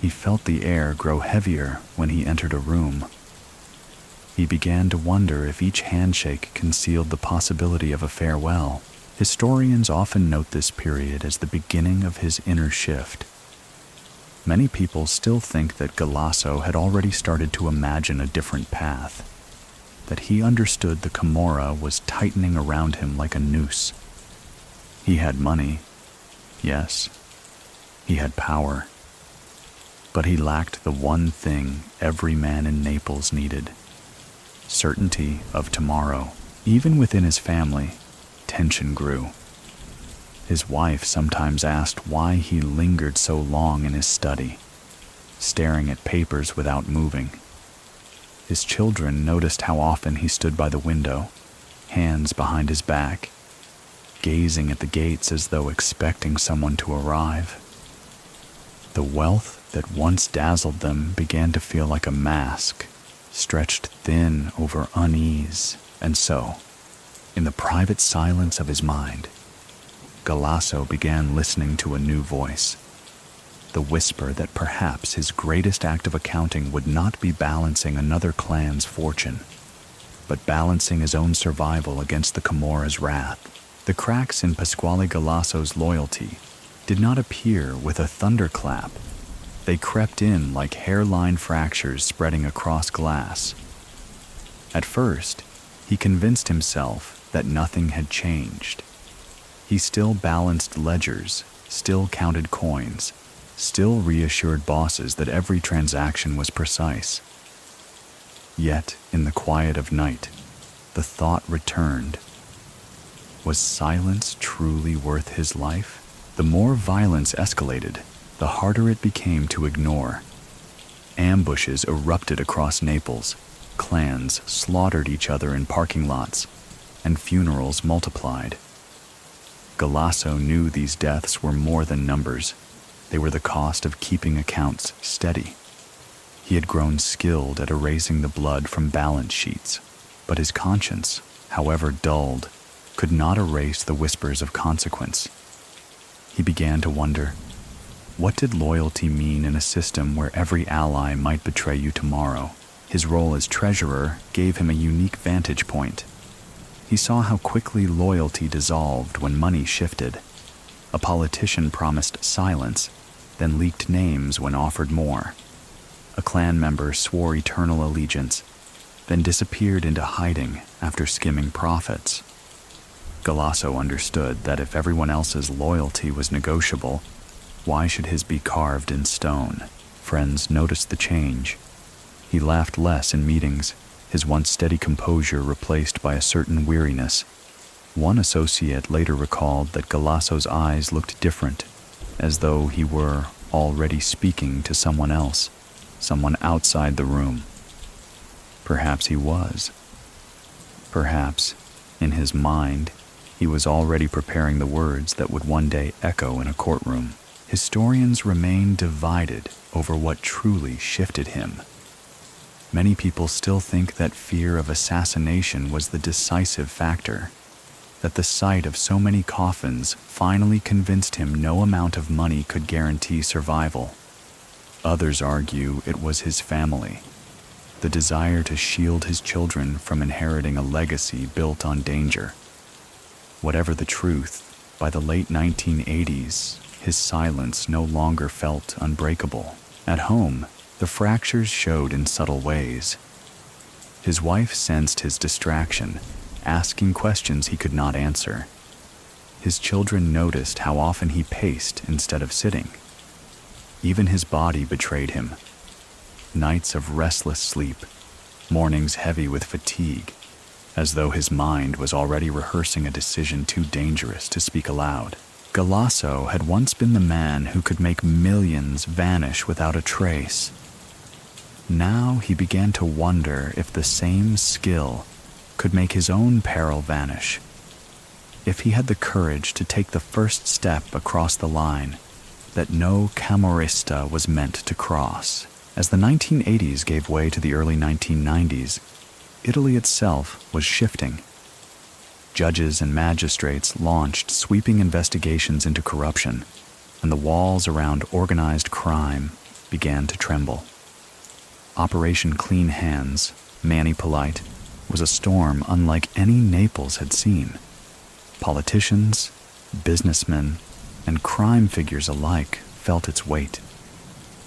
He felt the air grow heavier when he entered a room. He began to wonder if each handshake concealed the possibility of a farewell. Historians often note this period as the beginning of his inner shift. Many people still think that Galasso had already started to imagine a different path, that he understood the Camorra was tightening around him like a noose. He had money, yes, he had power, but he lacked the one thing every man in Naples needed: certainty of tomorrow. Even within his family, tension grew. His wife sometimes asked why he lingered so long in his study, staring at papers without moving. His children noticed how often he stood by the window, hands behind his back, gazing at the gates as though expecting someone to arrive. The wealth that once dazzled them began to feel like a mask, stretched thin over unease. And so, in the private silence of his mind, Galasso began listening to a new voice, the whisper that perhaps his greatest act of accounting would not be balancing another clan's fortune, but balancing his own survival against the Camorra's wrath. The cracks in Pasquale Galasso's loyalty did not appear with a thunderclap. They crept in like hairline fractures spreading across glass. At first, he convinced himself that nothing had changed. He still balanced ledgers, still counted coins, still reassured bosses that every transaction was precise. Yet, in the quiet of night, the thought returned. Was silence truly worth his life? The more violence escalated, the harder it became to ignore. Ambushes erupted across Naples, clans slaughtered each other in parking lots, and funerals multiplied. Galasso knew these deaths were more than numbers. They were the cost of keeping accounts steady. He had grown skilled at erasing the blood from balance sheets. But his conscience, however dulled, could not erase the whispers of consequence. He began to wonder, what did loyalty mean in a system where every ally might betray you tomorrow? His role as treasurer gave him a unique vantage point. He saw how quickly loyalty dissolved when money shifted. A politician promised silence, then leaked names when offered more. A clan member swore eternal allegiance, then disappeared into hiding after skimming profits. Galasso understood that if everyone else's loyalty was negotiable, why should his be carved in stone? Friends noticed the change. He laughed less in meetings, his once steady composure replaced by a certain weariness. One associate later recalled that Galasso's eyes looked different, as though he were already speaking to someone else, someone outside the room. Perhaps he was. Perhaps, in his mind, he was already preparing the words that would one day echo in a courtroom. Historians remain divided over what truly shifted him. Many people still think that fear of assassination was the decisive factor, that the sight of so many coffins finally convinced him no amount of money could guarantee survival. Others argue it was his family, the desire to shield his children from inheriting a legacy built on danger. Whatever the truth, by the late 1980s, his silence no longer felt unbreakable. At home, the fractures showed in subtle ways. His wife sensed his distraction, asking questions he could not answer. His children noticed how often he paced instead of sitting. Even his body betrayed him. Nights of restless sleep, mornings heavy with fatigue, as though his mind was already rehearsing a decision too dangerous to speak aloud. Galasso had once been the man who could make millions vanish without a trace. Now he began to wonder if the same skill could make his own peril vanish. If he had the courage to take the first step across the line that no Camorrista was meant to cross. As the 1980s gave way to the early 1990s, Italy itself was shifting. Judges and magistrates launched sweeping investigations into corruption, and the walls around organized crime began to tremble. Operation Clean Hands, Manny Polite, was a storm unlike any Naples had seen. Politicians, businessmen, and crime figures alike felt its weight.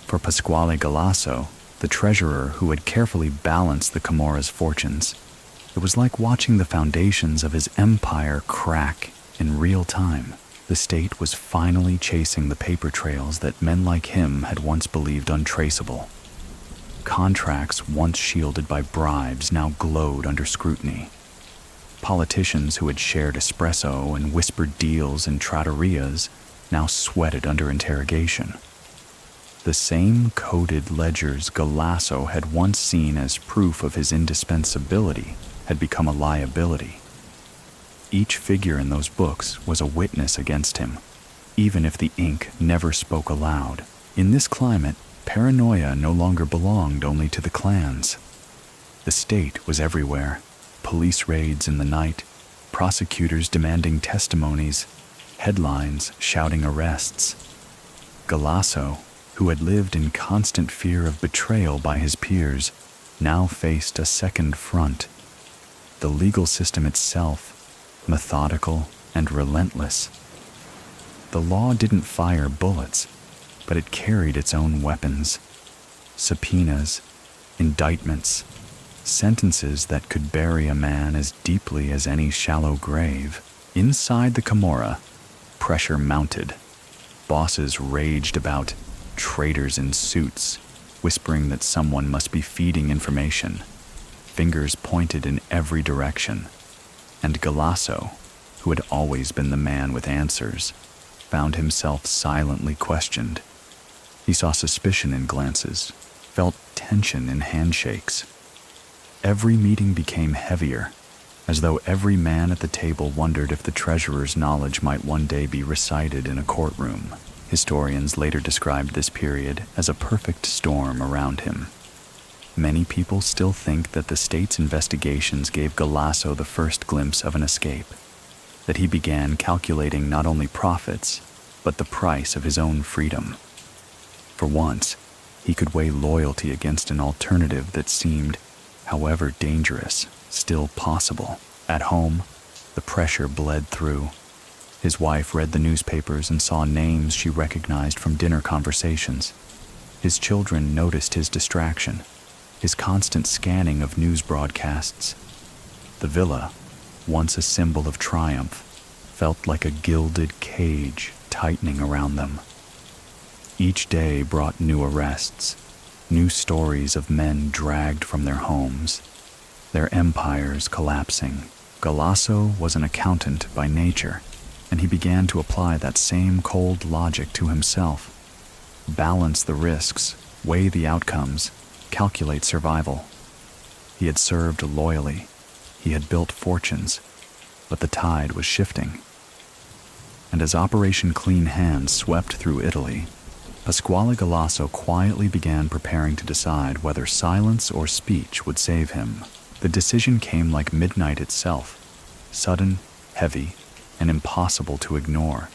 For Pasquale Galasso, the treasurer who had carefully balanced the Camorra's fortunes, it was like watching the foundations of his empire crack in real time. The state was finally chasing the paper trails that men like him had once believed untraceable. Contracts once shielded by bribes now glowed under scrutiny. Politicians who had shared espresso and whispered deals in trattorias now sweated under interrogation. The same coded ledgers Galasso had once seen as proof of his indispensability had become a liability. Each figure in those books was a witness against him, even if the ink never spoke aloud. In this climate, paranoia no longer belonged only to the clans. The state was everywhere. Police raids in the night, prosecutors demanding testimonies, headlines shouting arrests. Galasso, who had lived in constant fear of betrayal by his peers, now faced a second front. The legal system itself, methodical and relentless. The law didn't fire bullets, but it carried its own weapons. Subpoenas, indictments, sentences that could bury a man as deeply as any shallow grave. Inside the Camorra, pressure mounted. Bosses raged about, traitors in suits, whispering that someone must be feeding information. Fingers pointed in every direction. And Galasso, who had always been the man with answers, found himself silently questioned. He saw suspicion in glances, felt tension in handshakes. Every meeting became heavier, as though every man at the table wondered if the treasurer's knowledge might one day be recited in a courtroom. Historians later described this period as a perfect storm around him. Many people still think that the state's investigations gave Galasso the first glimpse of an escape, that he began calculating not only profits, but the price of his own freedom. For once, he could weigh loyalty against an alternative that seemed, however dangerous, still possible. At home, the pressure bled through. His wife read the newspapers and saw names she recognized from dinner conversations. His children noticed his distraction, his constant scanning of news broadcasts. The villa, once a symbol of triumph, felt like a gilded cage tightening around them. Each day brought new arrests, new stories of men dragged from their homes, their empires collapsing. Galasso was an accountant by nature, and he began to apply that same cold logic to himself. Balance the risks, weigh the outcomes, calculate survival. He had served loyally, he had built fortunes, but the tide was shifting. And as Operation Clean Hands swept through Italy, Pasquale Galasso quietly began preparing to decide whether silence or speech would save him. The decision came like midnight itself, sudden, heavy, and impossible to ignore.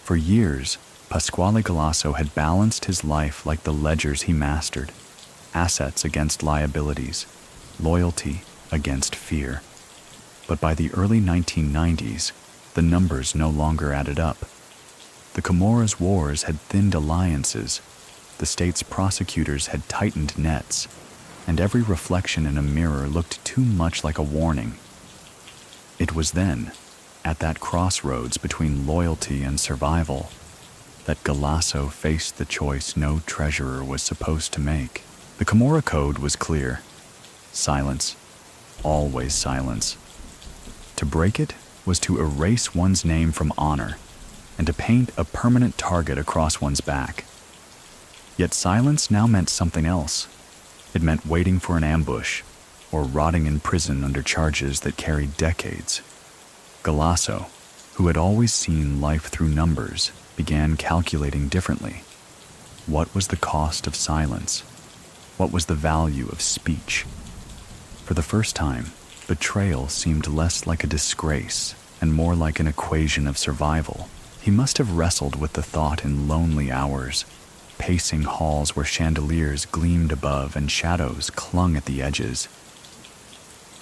For years, Pasquale Galasso had balanced his life like the ledgers he mastered, assets against liabilities, loyalty against fear. But by the early 1990s, the numbers no longer added up. The Camorra's wars had thinned alliances, the state's prosecutors had tightened nets, and every reflection in a mirror looked too much like a warning. It was then, at that crossroads between loyalty and survival, that Galasso faced the choice no treasurer was supposed to make. The Camorra Code was clear. Silence. Always silence. To break it was to erase one's name from honor and to paint a permanent target across one's back. Yet silence now meant something else. It meant waiting for an ambush or rotting in prison under charges that carried decades. Galasso, who had always seen life through numbers, began calculating differently. What was the cost of silence? What was the value of speech? For the first time, betrayal seemed less like a disgrace and more like an equation of survival. He must have wrestled with the thought in lonely hours, pacing halls where chandeliers gleamed above and shadows clung at the edges.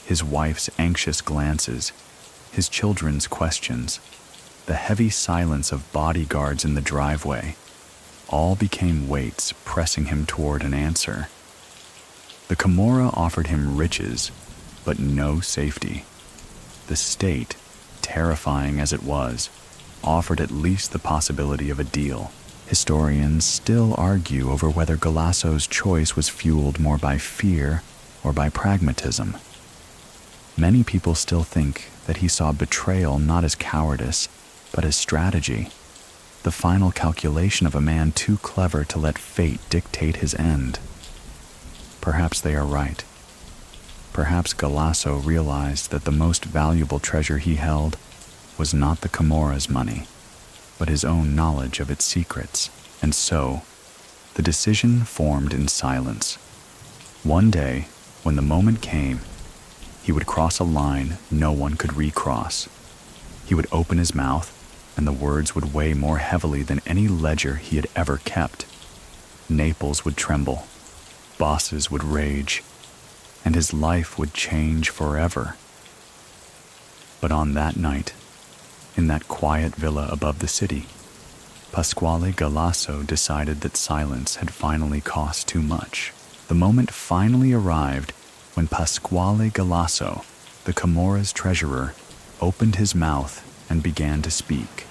His wife's anxious glances, his children's questions, the heavy silence of bodyguards in the driveway, all became weights pressing him toward an answer. The Camorra offered him riches, but no safety. The state, terrifying as it was, offered at least the possibility of a deal. Historians still argue over whether Galasso's choice was fueled more by fear or by pragmatism. Many people still think that he saw betrayal not as cowardice, but as strategy, the final calculation of a man too clever to let fate dictate his end. Perhaps they are right. Perhaps Galasso realized that the most valuable treasure he held was not the Camorra's money, but his own knowledge of its secrets. And so, the decision formed in silence. One day, when the moment came, he would cross a line no one could recross. He would open his mouth, and the words would weigh more heavily than any ledger he had ever kept. Naples would tremble, bosses would rage, and his life would change forever. But on that night, in that quiet villa above the city, Pasquale Galasso decided that silence had finally cost too much. The moment finally arrived when Pasquale Galasso, the Camorra's treasurer, opened his mouth and began to speak.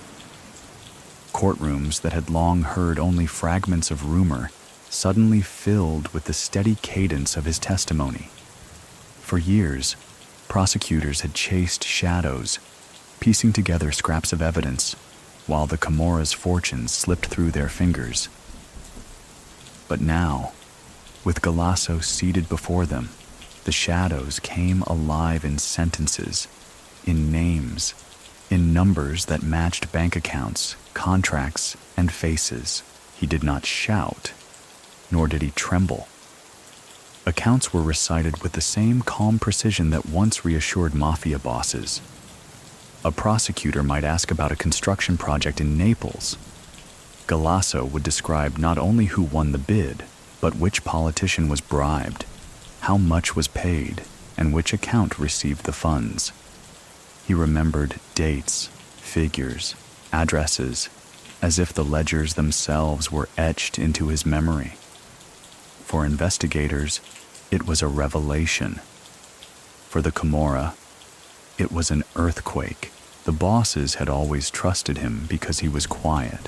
Courtrooms that had long heard only fragments of rumor suddenly filled with the steady cadence of his testimony. For years, prosecutors had chased shadows, piecing together scraps of evidence, while the Camorra's fortunes slipped through their fingers. But now, with Galasso seated before them, the shadows came alive in sentences, in names, in numbers that matched bank accounts, contracts, and faces. He did not shout, nor did he tremble. Accounts were recited with the same calm precision that once reassured mafia bosses. A prosecutor might ask about a construction project in Naples. Galasso would describe not only who won the bid, but which politician was bribed, how much was paid, and which account received the funds. He remembered dates, figures, addresses, as if the ledgers themselves were etched into his memory. For investigators, it was a revelation. For the Camorra, it was an earthquake. The bosses had always trusted him because he was quiet.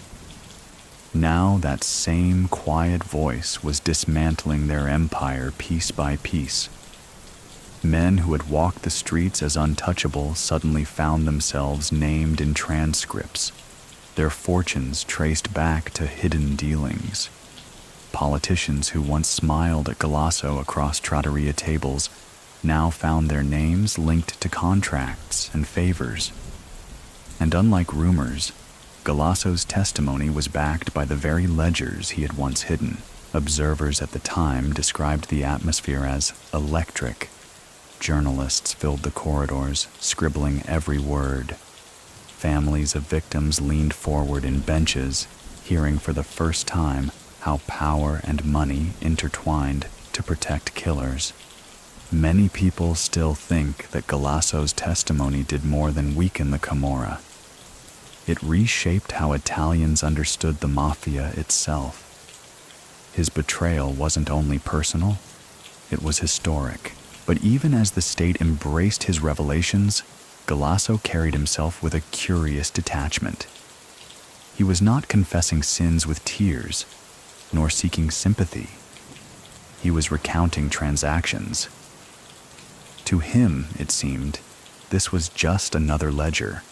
Now that same quiet voice was dismantling their empire piece by piece. Men who had walked the streets as untouchable suddenly found themselves named in transcripts, their fortunes traced back to hidden dealings. Politicians who once smiled at Galasso across trattoria tables now found their names linked to contracts and favors. And unlike rumors, Galasso's testimony was backed by the very ledgers he had once hidden. Observers at the time described the atmosphere as electric. Journalists filled the corridors, scribbling every word. Families of victims leaned forward in benches, hearing for the first time how power and money intertwined to protect killers. Many people still think that Galasso's testimony did more than weaken the Camorra. It reshaped how Italians understood the mafia itself. His betrayal wasn't only personal, it was historic. But even as the state embraced his revelations, Galasso carried himself with a curious detachment. He was not confessing sins with tears, nor seeking sympathy. He was recounting transactions. To him, it seemed, this was just another ledger.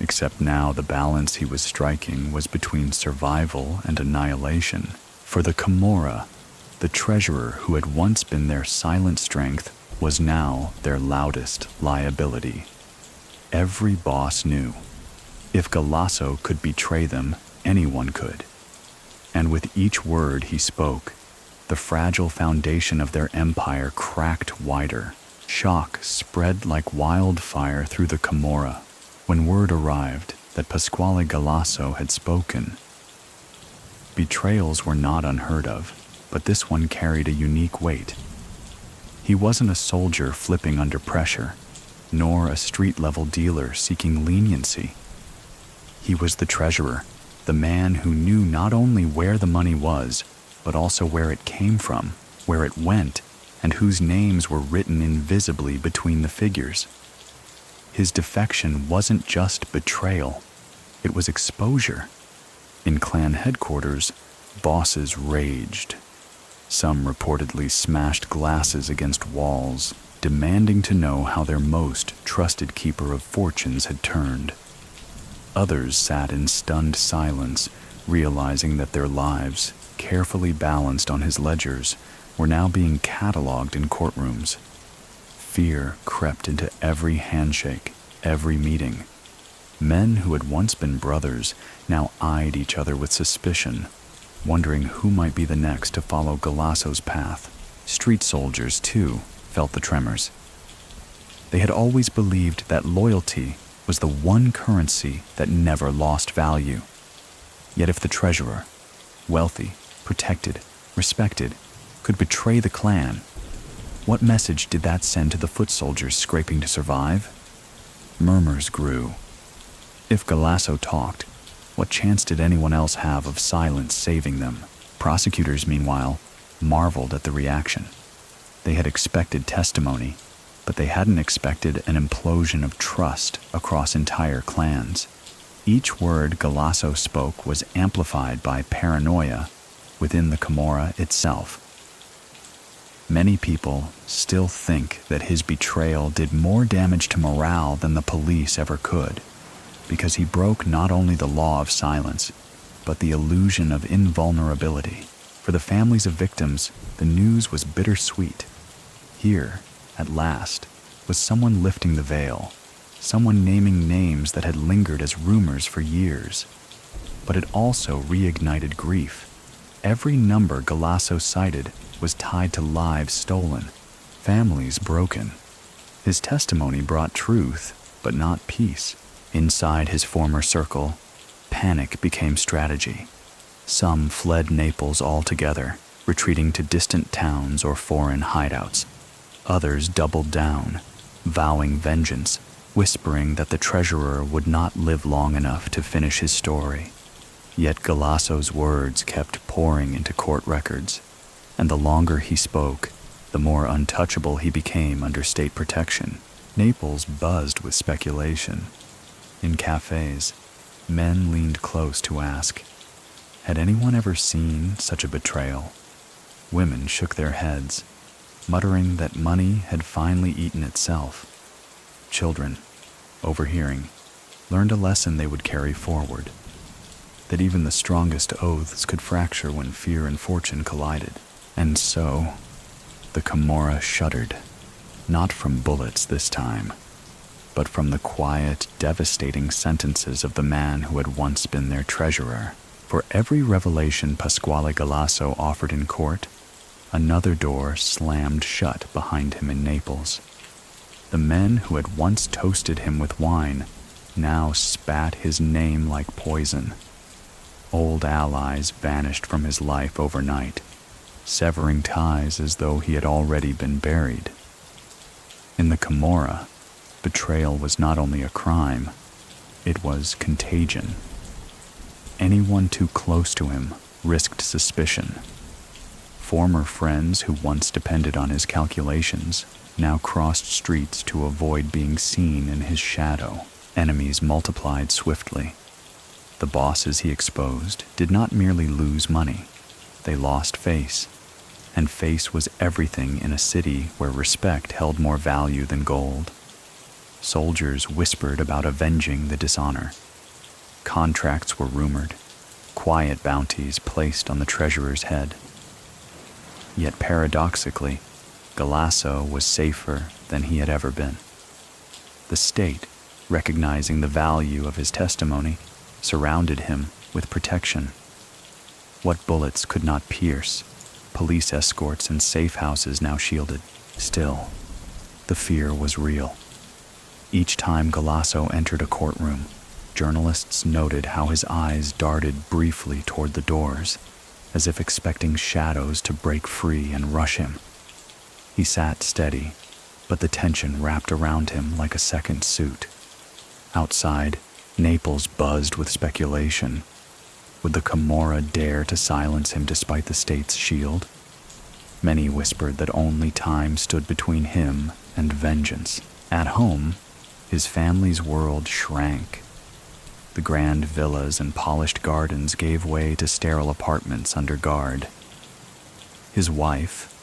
Except now the balance he was striking was between survival and annihilation. For the Camorra, the treasurer who had once been their silent strength was now their loudest liability. Every boss knew, if Galasso could betray them, anyone could. And with each word he spoke, the fragile foundation of their empire cracked wider. Shock spread like wildfire through the Camorra when word arrived that Pasquale Galasso had spoken. Betrayals were not unheard of, but this one carried a unique weight. He wasn't a soldier flipping under pressure, nor a street-level dealer seeking leniency. He was the treasurer, the man who knew not only where the money was, but also where it came from, where it went, and whose names were written invisibly between the figures. His defection wasn't just betrayal, it was exposure. In clan headquarters, bosses raged. Some reportedly smashed glasses against walls, demanding to know how their most trusted keeper of fortunes had turned. Others sat in stunned silence, realizing that their lives, carefully balanced on his ledgers, were now being cataloged in courtrooms. Fear crept into every handshake, every meeting. Men who had once been brothers now eyed each other with suspicion, wondering who might be the next to follow Galasso's path. Street soldiers, too, felt the tremors. They had always believed that loyalty was the one currency that never lost value. Yet if the treasurer, wealthy, protected, respected, could betray the clan, what message did that send to the foot soldiers scraping to survive? Murmurs grew. If Galasso talked, what chance did anyone else have of silence saving them? Prosecutors, meanwhile, marveled at the reaction. They had expected testimony, but they hadn't expected an implosion of trust across entire clans. Each word Galasso spoke was amplified by paranoia within the Camorra itself. Many people still think that his betrayal did more damage to morale than the police ever could, because he broke not only the law of silence, but the illusion of invulnerability. For the families of victims, the news was bittersweet. Here, at last, was someone lifting the veil, someone naming names that had lingered as rumors for years. But it also reignited grief. Every number Galasso cited was tied to lives stolen, families broken. His testimony brought truth, but not peace. Inside his former circle, panic became strategy. Some fled Naples altogether, retreating to distant towns or foreign hideouts. Others doubled down, vowing vengeance, whispering that the treasurer would not live long enough to finish his story. Yet Galasso's words kept pouring into court records, and the longer he spoke, the more untouchable he became under state protection. Naples buzzed with speculation. In cafes, men leaned close to ask, had anyone ever seen such a betrayal? Women shook their heads, muttering that money had finally eaten itself. Children, overhearing, learned a lesson they would carry forward, that even the strongest oaths could fracture when fear and fortune collided. And so, the Camorra shuddered, not from bullets this time, but from the quiet, devastating sentences of the man who had once been their treasurer. For every revelation Pasquale Galasso offered in court, another door slammed shut behind him in Naples. The men who had once toasted him with wine now spat his name like poison. Old allies vanished from his life overnight, severing ties as though he had already been buried. In the Camorra, betrayal was not only a crime, it was contagion. Anyone too close to him risked suspicion. Former friends who once depended on his calculations now crossed streets to avoid being seen in his shadow. Enemies multiplied swiftly. The bosses he exposed did not merely lose money, they lost face. And face was everything in a city where respect held more value than gold. Soldiers whispered about avenging the dishonor. Contracts were rumored, quiet bounties placed on the treasurer's head. Yet paradoxically, Galasso was safer than he had ever been. The state, recognizing the value of his testimony, surrounded him with protection. What bullets could not pierce, police escorts and safe houses now shielded. Still, the fear was real. Each time Galasso entered a courtroom, journalists noted how his eyes darted briefly toward the doors, as if expecting shadows to break free and rush him. He sat steady, but the tension wrapped around him like a second suit. Outside, Naples buzzed with speculation. Would the Camorra dare to silence him despite the state's shield? Many whispered that only time stood between him and vengeance. At home, his family's world shrank. The grand villas and polished gardens gave way to sterile apartments under guard. His wife,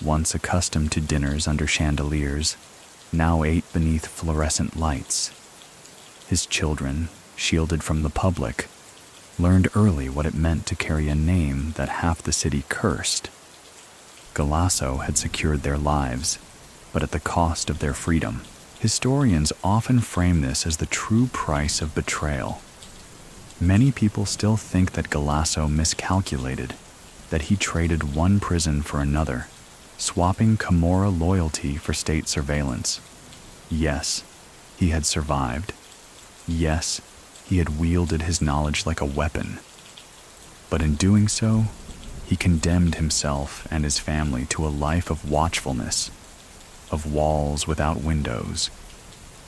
once accustomed to dinners under chandeliers, now ate beneath fluorescent lights. His children, shielded from the public, learned early what it meant to carry a name that half the city cursed. Galasso had secured their lives, but at the cost of their freedom. Historians often frame this as the true price of betrayal. Many people still think that Galasso miscalculated, that he traded one prison for another, swapping Camorra loyalty for state surveillance. Yes, he had survived. Yes, he had wielded his knowledge like a weapon. But in doing so, he condemned himself and his family to a life of watchfulness, of walls without windows,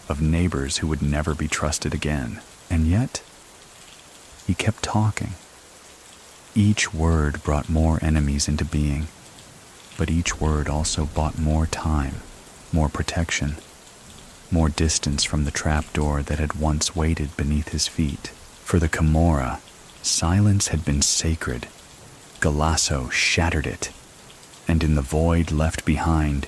of neighbors who would never be trusted again. And yet, he kept talking. Each word brought more enemies into being, but each word also bought more time, more protection, more distance from the trapdoor that had once waited beneath his feet. For the Camorra, silence had been sacred. Galasso shattered it, and in the void left behind,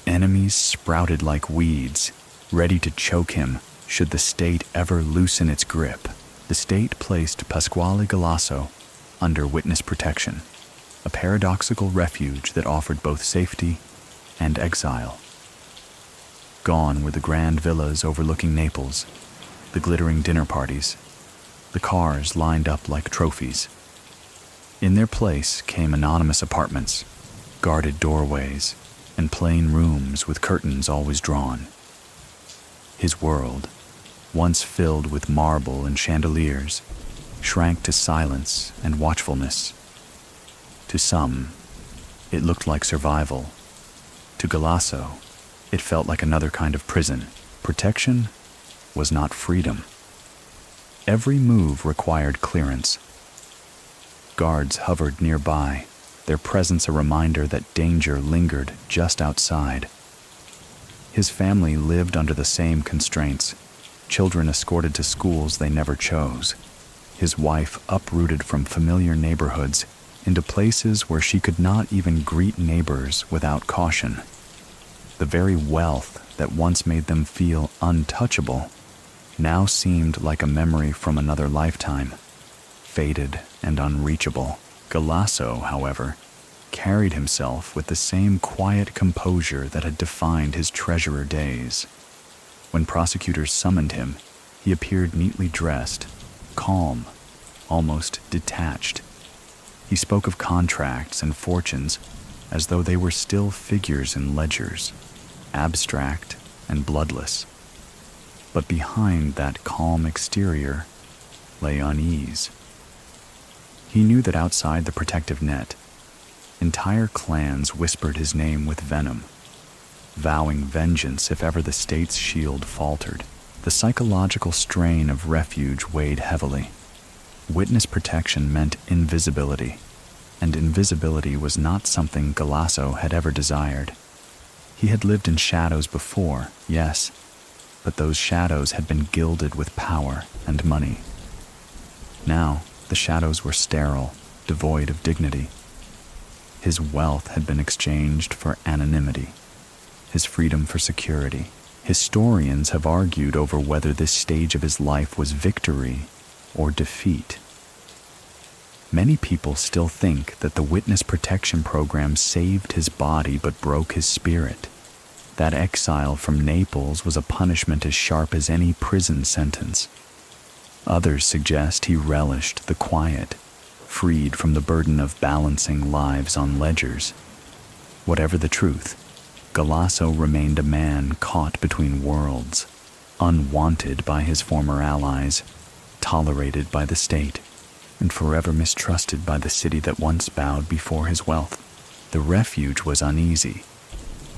enemies sprouted like weeds, ready to choke him should the state ever loosen its grip. The state placed Pasquale Galasso under witness protection, a paradoxical refuge that offered both safety and exile. Gone were the grand villas overlooking Naples, the glittering dinner parties, the cars lined up like trophies. In their place came anonymous apartments, guarded doorways, and plain rooms with curtains always drawn. His world, once filled with marble and chandeliers, shrank to silence and watchfulness. To some, it looked like survival. To Galasso, it felt like another kind of prison. Protection was not freedom. Every move required clearance. Guards hovered nearby, their presence a reminder that danger lingered just outside. His family lived under the same constraints, children escorted to schools they never chose. His wife uprooted from familiar neighborhoods into places where she could not even greet neighbors without caution. The very wealth that once made them feel untouchable now seemed like a memory from another lifetime, faded and unreachable. Galasso, however, carried himself with the same quiet composure that had defined his treasurer days. When prosecutors summoned him, he appeared neatly dressed, calm, almost detached. He spoke of contracts and fortunes as though they were still figures in ledgers, abstract and bloodless. But behind that calm exterior lay unease. He knew that outside the protective net, entire clans whispered his name with venom, vowing vengeance if ever the state's shield faltered. The psychological strain of refuge weighed heavily. Witness protection meant invisibility, and invisibility was not something Galasso had ever desired. He had lived in shadows before, yes, but those shadows had been gilded with power and money. Now, the shadows were sterile, devoid of dignity. His wealth had been exchanged for anonymity, his freedom for security. Historians have argued over whether this stage of his life was victory or defeat. Many people still think that the witness protection program saved his body but broke his spirit. That exile from Naples was a punishment as sharp as any prison sentence. Others suggest he relished the quiet, freed from the burden of balancing lives on ledgers. Whatever the truth, Galasso remained a man caught between worlds, unwanted by his former allies, tolerated by the state, and forever mistrusted by the city that once bowed before his wealth. The refuge was uneasy,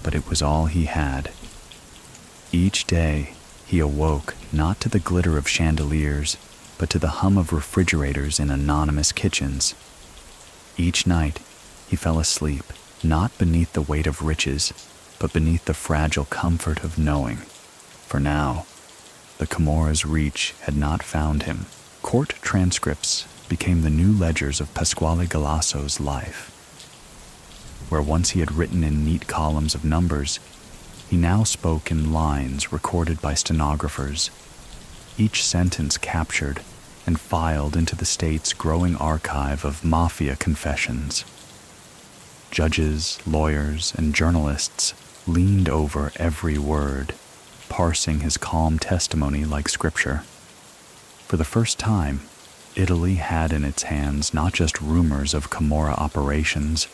but it was all he had. Each day, he awoke not to the glitter of chandeliers, but to the hum of refrigerators in anonymous kitchens. Each night, he fell asleep, not beneath the weight of riches, but beneath the fragile comfort of knowing. For now, the Camorra's reach had not found him. Court transcripts became the new ledgers of Pasquale Galasso's life. Where once he had written in neat columns of numbers, he now spoke in lines recorded by stenographers, each sentence captured and filed into the state's growing archive of mafia confessions. Judges, lawyers, and journalists leaned over every word, parsing his calm testimony like scripture. For the first time, Italy had in its hands not just rumors of Camorra operations,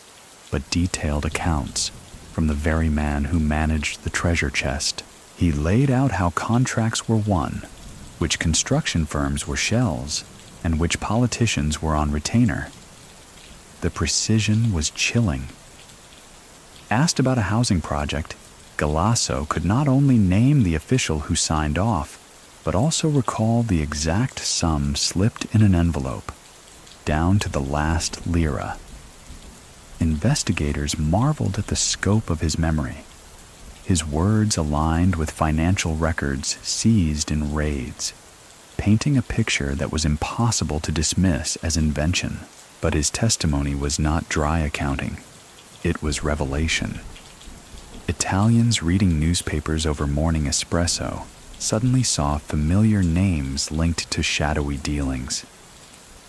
but detailed accounts from the very man who managed the treasure chest. He laid out how contracts were won, which construction firms were shells, and which politicians were on retainer. The precision was chilling. Asked about a housing project, Galasso could not only name the official who signed off, but also recall the exact sum slipped in an envelope, down to the last lira. Investigators marveled at the scope of his memory. His words aligned with financial records seized in raids, painting a picture that was impossible to dismiss as invention. But his testimony was not dry accounting. It was revelation. Italians reading newspapers over morning espresso suddenly saw familiar names linked to shadowy dealings.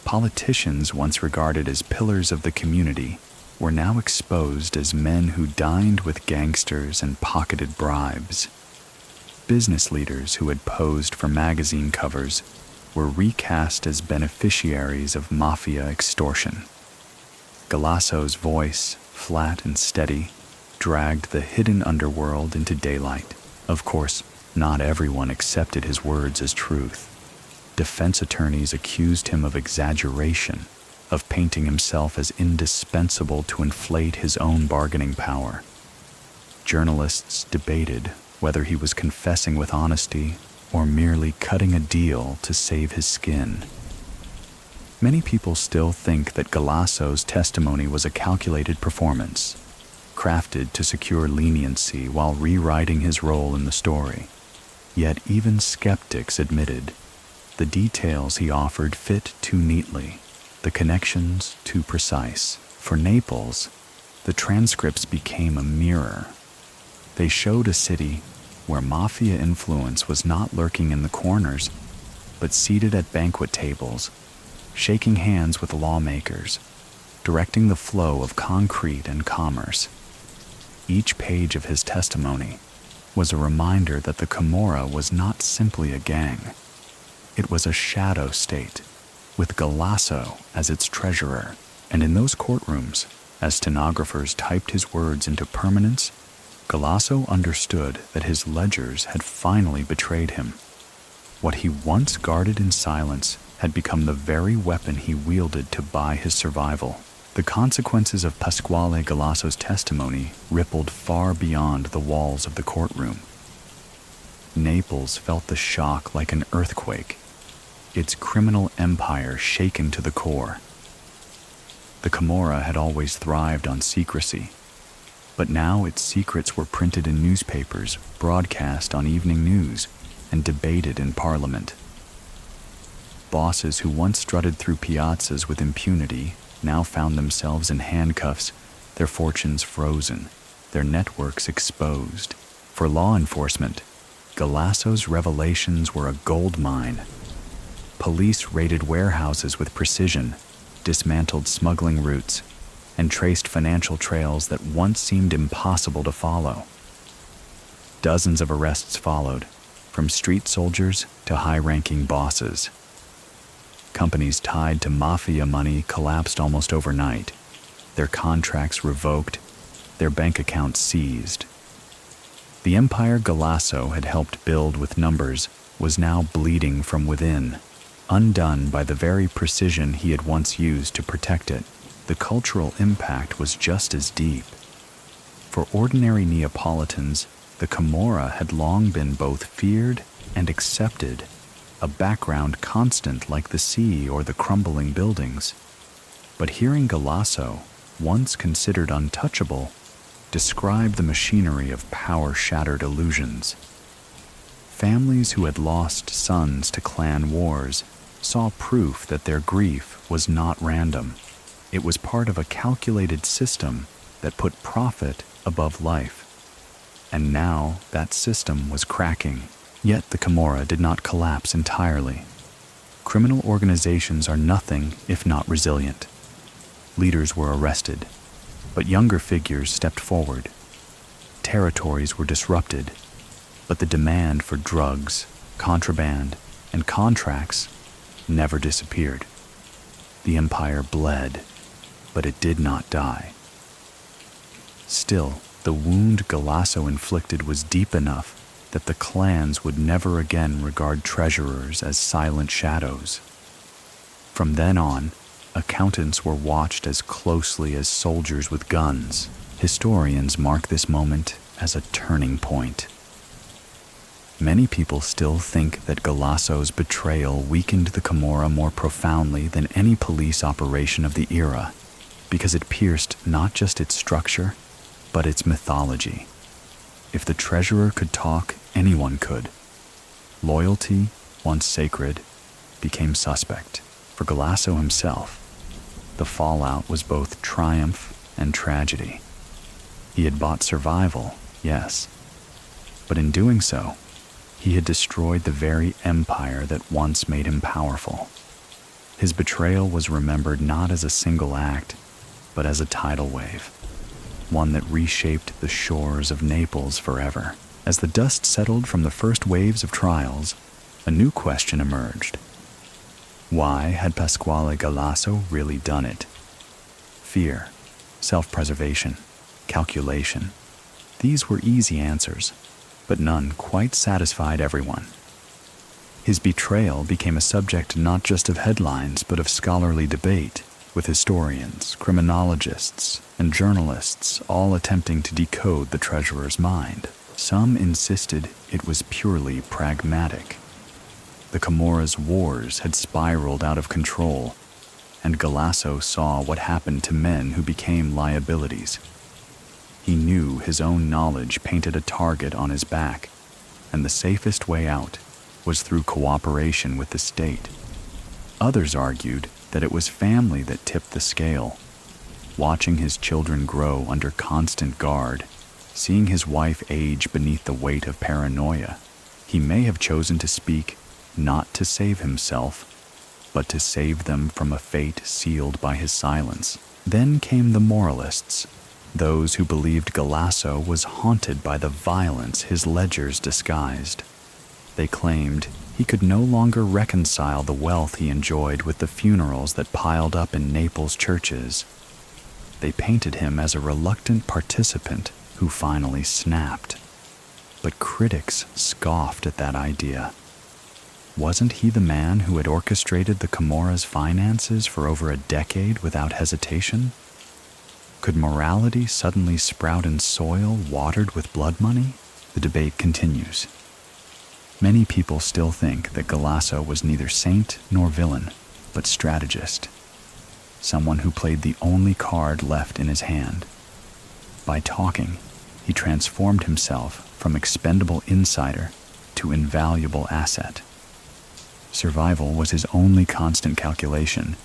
Politicians once regarded as pillars of the community were now exposed as men who dined with gangsters and pocketed bribes. Business leaders who had posed for magazine covers were recast as beneficiaries of mafia extortion. Galasso's voice, flat and steady, dragged the hidden underworld into daylight. Of course, not everyone accepted his words as truth. Defense attorneys accused him of exaggeration, of painting himself as indispensable to inflate his own bargaining power. Journalists debated whether he was confessing with honesty or merely cutting a deal to save his skin. Many people still think that Galasso's testimony was a calculated performance, crafted to secure leniency while rewriting his role in the story. Yet even skeptics admitted the details he offered fit too neatly, the connections too precise. For Naples, the transcripts became a mirror. They showed a city where mafia influence was not lurking in the corners, but seated at banquet tables, shaking hands with lawmakers, directing the flow of concrete and commerce. Each page of his testimony was a reminder that the Camorra was not simply a gang. It was a shadow state, with Galasso as its treasurer. And in those courtrooms, as stenographers typed his words into permanence, Galasso understood that his ledgers had finally betrayed him. What he once guarded in silence had become the very weapon he wielded to buy his survival. The consequences of Pasquale Galasso's testimony rippled far beyond the walls of the courtroom. Naples felt the shock like an earthquake, its criminal empire shaken to the core. The Camorra had always thrived on secrecy, but now its secrets were printed in newspapers, broadcast on evening news, and debated in parliament. Bosses who once strutted through piazzas with impunity now found themselves in handcuffs, their fortunes frozen, their networks exposed. For law enforcement, Galasso's revelations were a gold mine. Police raided warehouses with precision, dismantled smuggling routes, and traced financial trails that once seemed impossible to follow. Dozens of arrests followed, from street soldiers to high-ranking bosses. Companies tied to mafia money collapsed almost overnight, their contracts revoked, their bank accounts seized. The empire Galasso had helped build with numbers was now bleeding from within, undone by the very precision he had once used to protect it. The cultural impact was just as deep. For ordinary Neapolitans, the Camorra had long been both feared and accepted, a background constant like the sea or the crumbling buildings. But hearing Galasso, once considered untouchable, describe the machinery of power-shattered illusions. Families who had lost sons to clan wars saw proof that their grief was not random. It was part of a calculated system that put profit above life. And now that system was cracking. Yet the Camorra did not collapse entirely. Criminal organizations are nothing if not resilient. Leaders were arrested, but younger figures stepped forward. Territories were disrupted, but the demand for drugs, contraband, and contracts never disappeared. The empire bled, but it did not die. Still, the wound Galasso inflicted was deep enough that the clans would never again regard treasurers as silent shadows. From then on, accountants were watched as closely as soldiers with guns. Historians mark this moment as a turning point. Many people still think that Galasso's betrayal weakened the Camorra more profoundly than any police operation of the era, because it pierced not just its structure, but its mythology. If the treasurer could talk, anyone could. Loyalty, once sacred, became suspect. For Galasso himself, the fallout was both triumph and tragedy. He had bought survival, yes, but in doing so, he had destroyed the very empire that once made him powerful. His betrayal was remembered not as a single act, but as a tidal wave, one that reshaped the shores of Naples forever. As the dust settled from the first waves of trials, a new question emerged. Why had Pasquale Galasso really done it? fear, self-preservation, calculation. These were easy answers, but none quite satisfied everyone. His betrayal became a subject not just of headlines but of scholarly debate, with historians, criminologists, and journalists all attempting to decode the treasurer's mind. Some insisted it was purely pragmatic. The Camorra's wars had spiraled out of control, and Galasso saw what happened to men who became liabilities. He knew his own knowledge painted a target on his back, and the safest way out was through cooperation with the state. Others argued that it was family that tipped the scale. Watching his children grow under constant guard, seeing his wife age beneath the weight of paranoia, he may have chosen to speak not to save himself, but to save them from a fate sealed by his silence. Then came the moralists, those who believed Galasso was haunted by the violence his ledgers disguised. They claimed he could no longer reconcile the wealth he enjoyed with the funerals that piled up in Naples churches. They painted him as a reluctant participant who finally snapped. But critics scoffed at that idea. Wasn't he the man who had orchestrated the Camorra's finances for over a decade without hesitation? Could morality suddenly sprout in soil watered with blood money? The debate continues. Many people still think that Galasso was neither saint nor villain, but strategist, someone who played the only card left in his hand. By talking, he transformed himself from expendable insider to invaluable asset. Survival was his only constant calculation,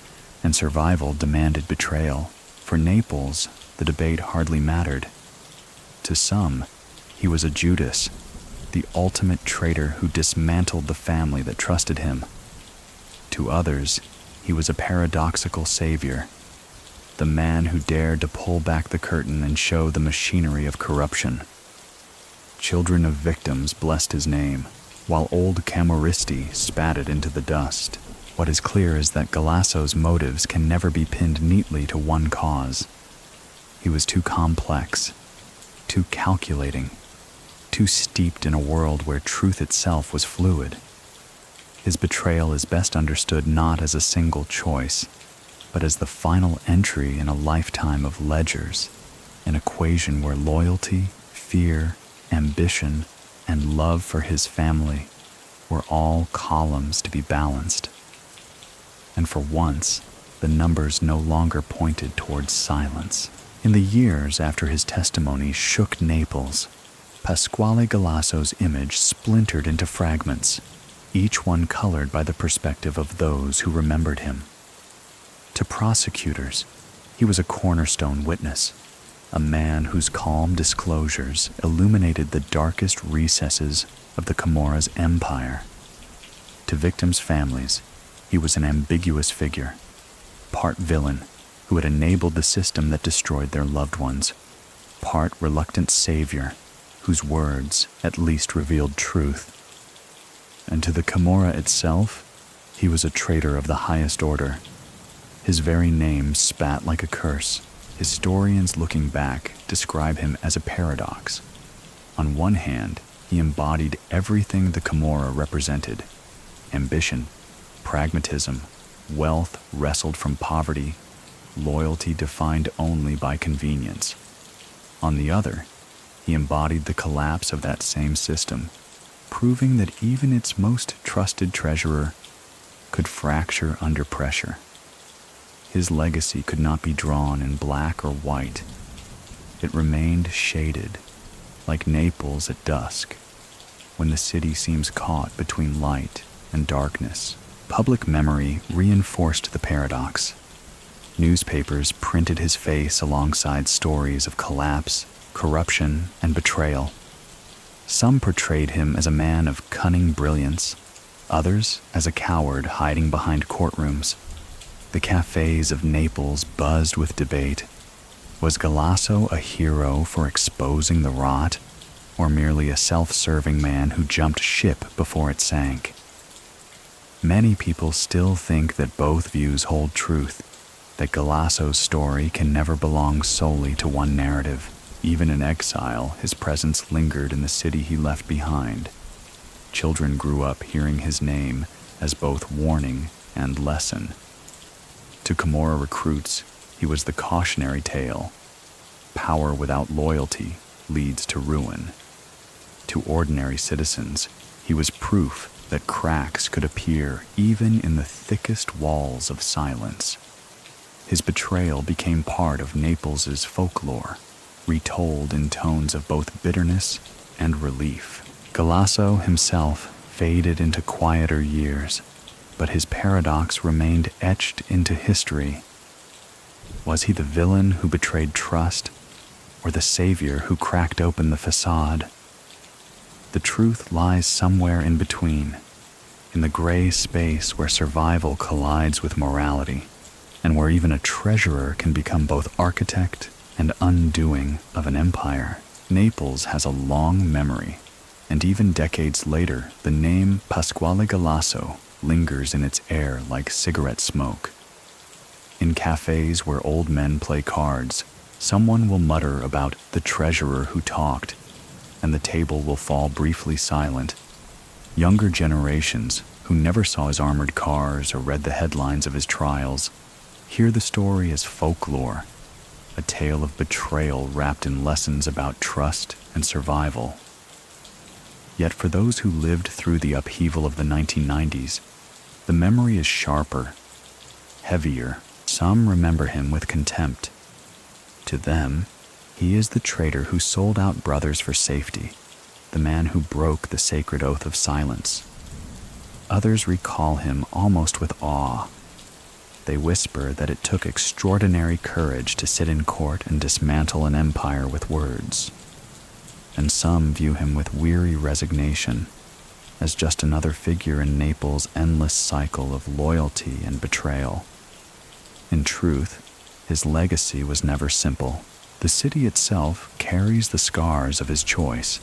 and survival demanded betrayal. For Naples, the debate hardly mattered. To some, he was a Judas, the ultimate traitor who dismantled the family that trusted him. To others, he was a paradoxical savior, the man who dared to pull back the curtain and show the machinery of corruption. Children of victims blessed his name, while old Camorristi spat it into the dust. What is clear is that Galasso's motives can never be pinned neatly to one cause. He was too complex, too calculating, too steeped in a world where truth itself was fluid. His betrayal is best understood not as a single choice, but as the final entry in a lifetime of ledgers, an equation where loyalty, fear, ambition, and love for his family were all columns to be balanced. And for once, the numbers no longer pointed towards silence. In the years after his testimony shook Naples, Pasquale Galasso's image splintered into fragments, each one colored by the perspective of those who remembered him. To prosecutors, he was a cornerstone witness, a man whose calm disclosures illuminated the darkest recesses of the Camorra's empire. To victims' families, he was an ambiguous figure, part villain who had enabled the system that destroyed their loved ones, part reluctant savior whose words at least revealed truth. And to the Camorra itself, he was a traitor of the highest order. His very name spat like a curse. Historians looking back describe him as a paradox. On one hand, he embodied everything the Camorra represented: ambition, pragmatism, wealth wrestled from poverty, loyalty defined only by convenience. On the other, he embodied the collapse of that same system, proving that even its most trusted treasurer could fracture under pressure. His legacy could not be drawn in black or white. It remained shaded, like Naples at dusk, when the city seems caught between light and darkness. Public memory reinforced the paradox. Newspapers printed his face alongside stories of collapse, corruption, and betrayal. Some portrayed him as a man of cunning brilliance, others as a coward hiding behind courtrooms. The cafes of Naples buzzed with debate. Was Galasso a hero for exposing the rot, or merely a self-serving man who jumped ship before it sank? Many people still think that both views hold truth, that Galasso's story can never belong solely to one narrative. Even in exile, his presence lingered in the city he left behind. Children grew up hearing his name as both warning and lesson. To Camorra recruits, he was the cautionary tale. Power without loyalty leads to ruin. To ordinary citizens, he was proof that cracks could appear even in the thickest walls of silence. His betrayal became part of Naples's folklore, retold in tones of both bitterness and relief. Galasso himself faded into quieter years, but his paradox remained etched into history. Was he the villain who betrayed trust, or the savior who cracked open the facade? The truth lies somewhere in between, in the gray space where survival collides with morality, and where even a treasurer can become both architect and undoing of an empire. Naples has a long memory, and even decades later, the name Pasquale Galasso lingers in its air like cigarette smoke. In cafes where old men play cards, someone will mutter about the treasurer who talked, and the table will fall briefly silent. Younger generations, who never saw his armored cars or read the headlines of his trials, hear the story as folklore, a tale of betrayal wrapped in lessons about trust and survival. Yet for those who lived through the upheaval of the 1990s, the memory is sharper, heavier. Some remember him with contempt. To them, he is the traitor who sold out brothers for safety, the man who broke the sacred oath of silence. Others recall him almost with awe. They whisper that it took extraordinary courage to sit in court and dismantle an empire with words. And some view him with weary resignation, as just another figure in Naples' endless cycle of loyalty and betrayal. In truth, his legacy was never simple. The city itself carries the scars of his choice.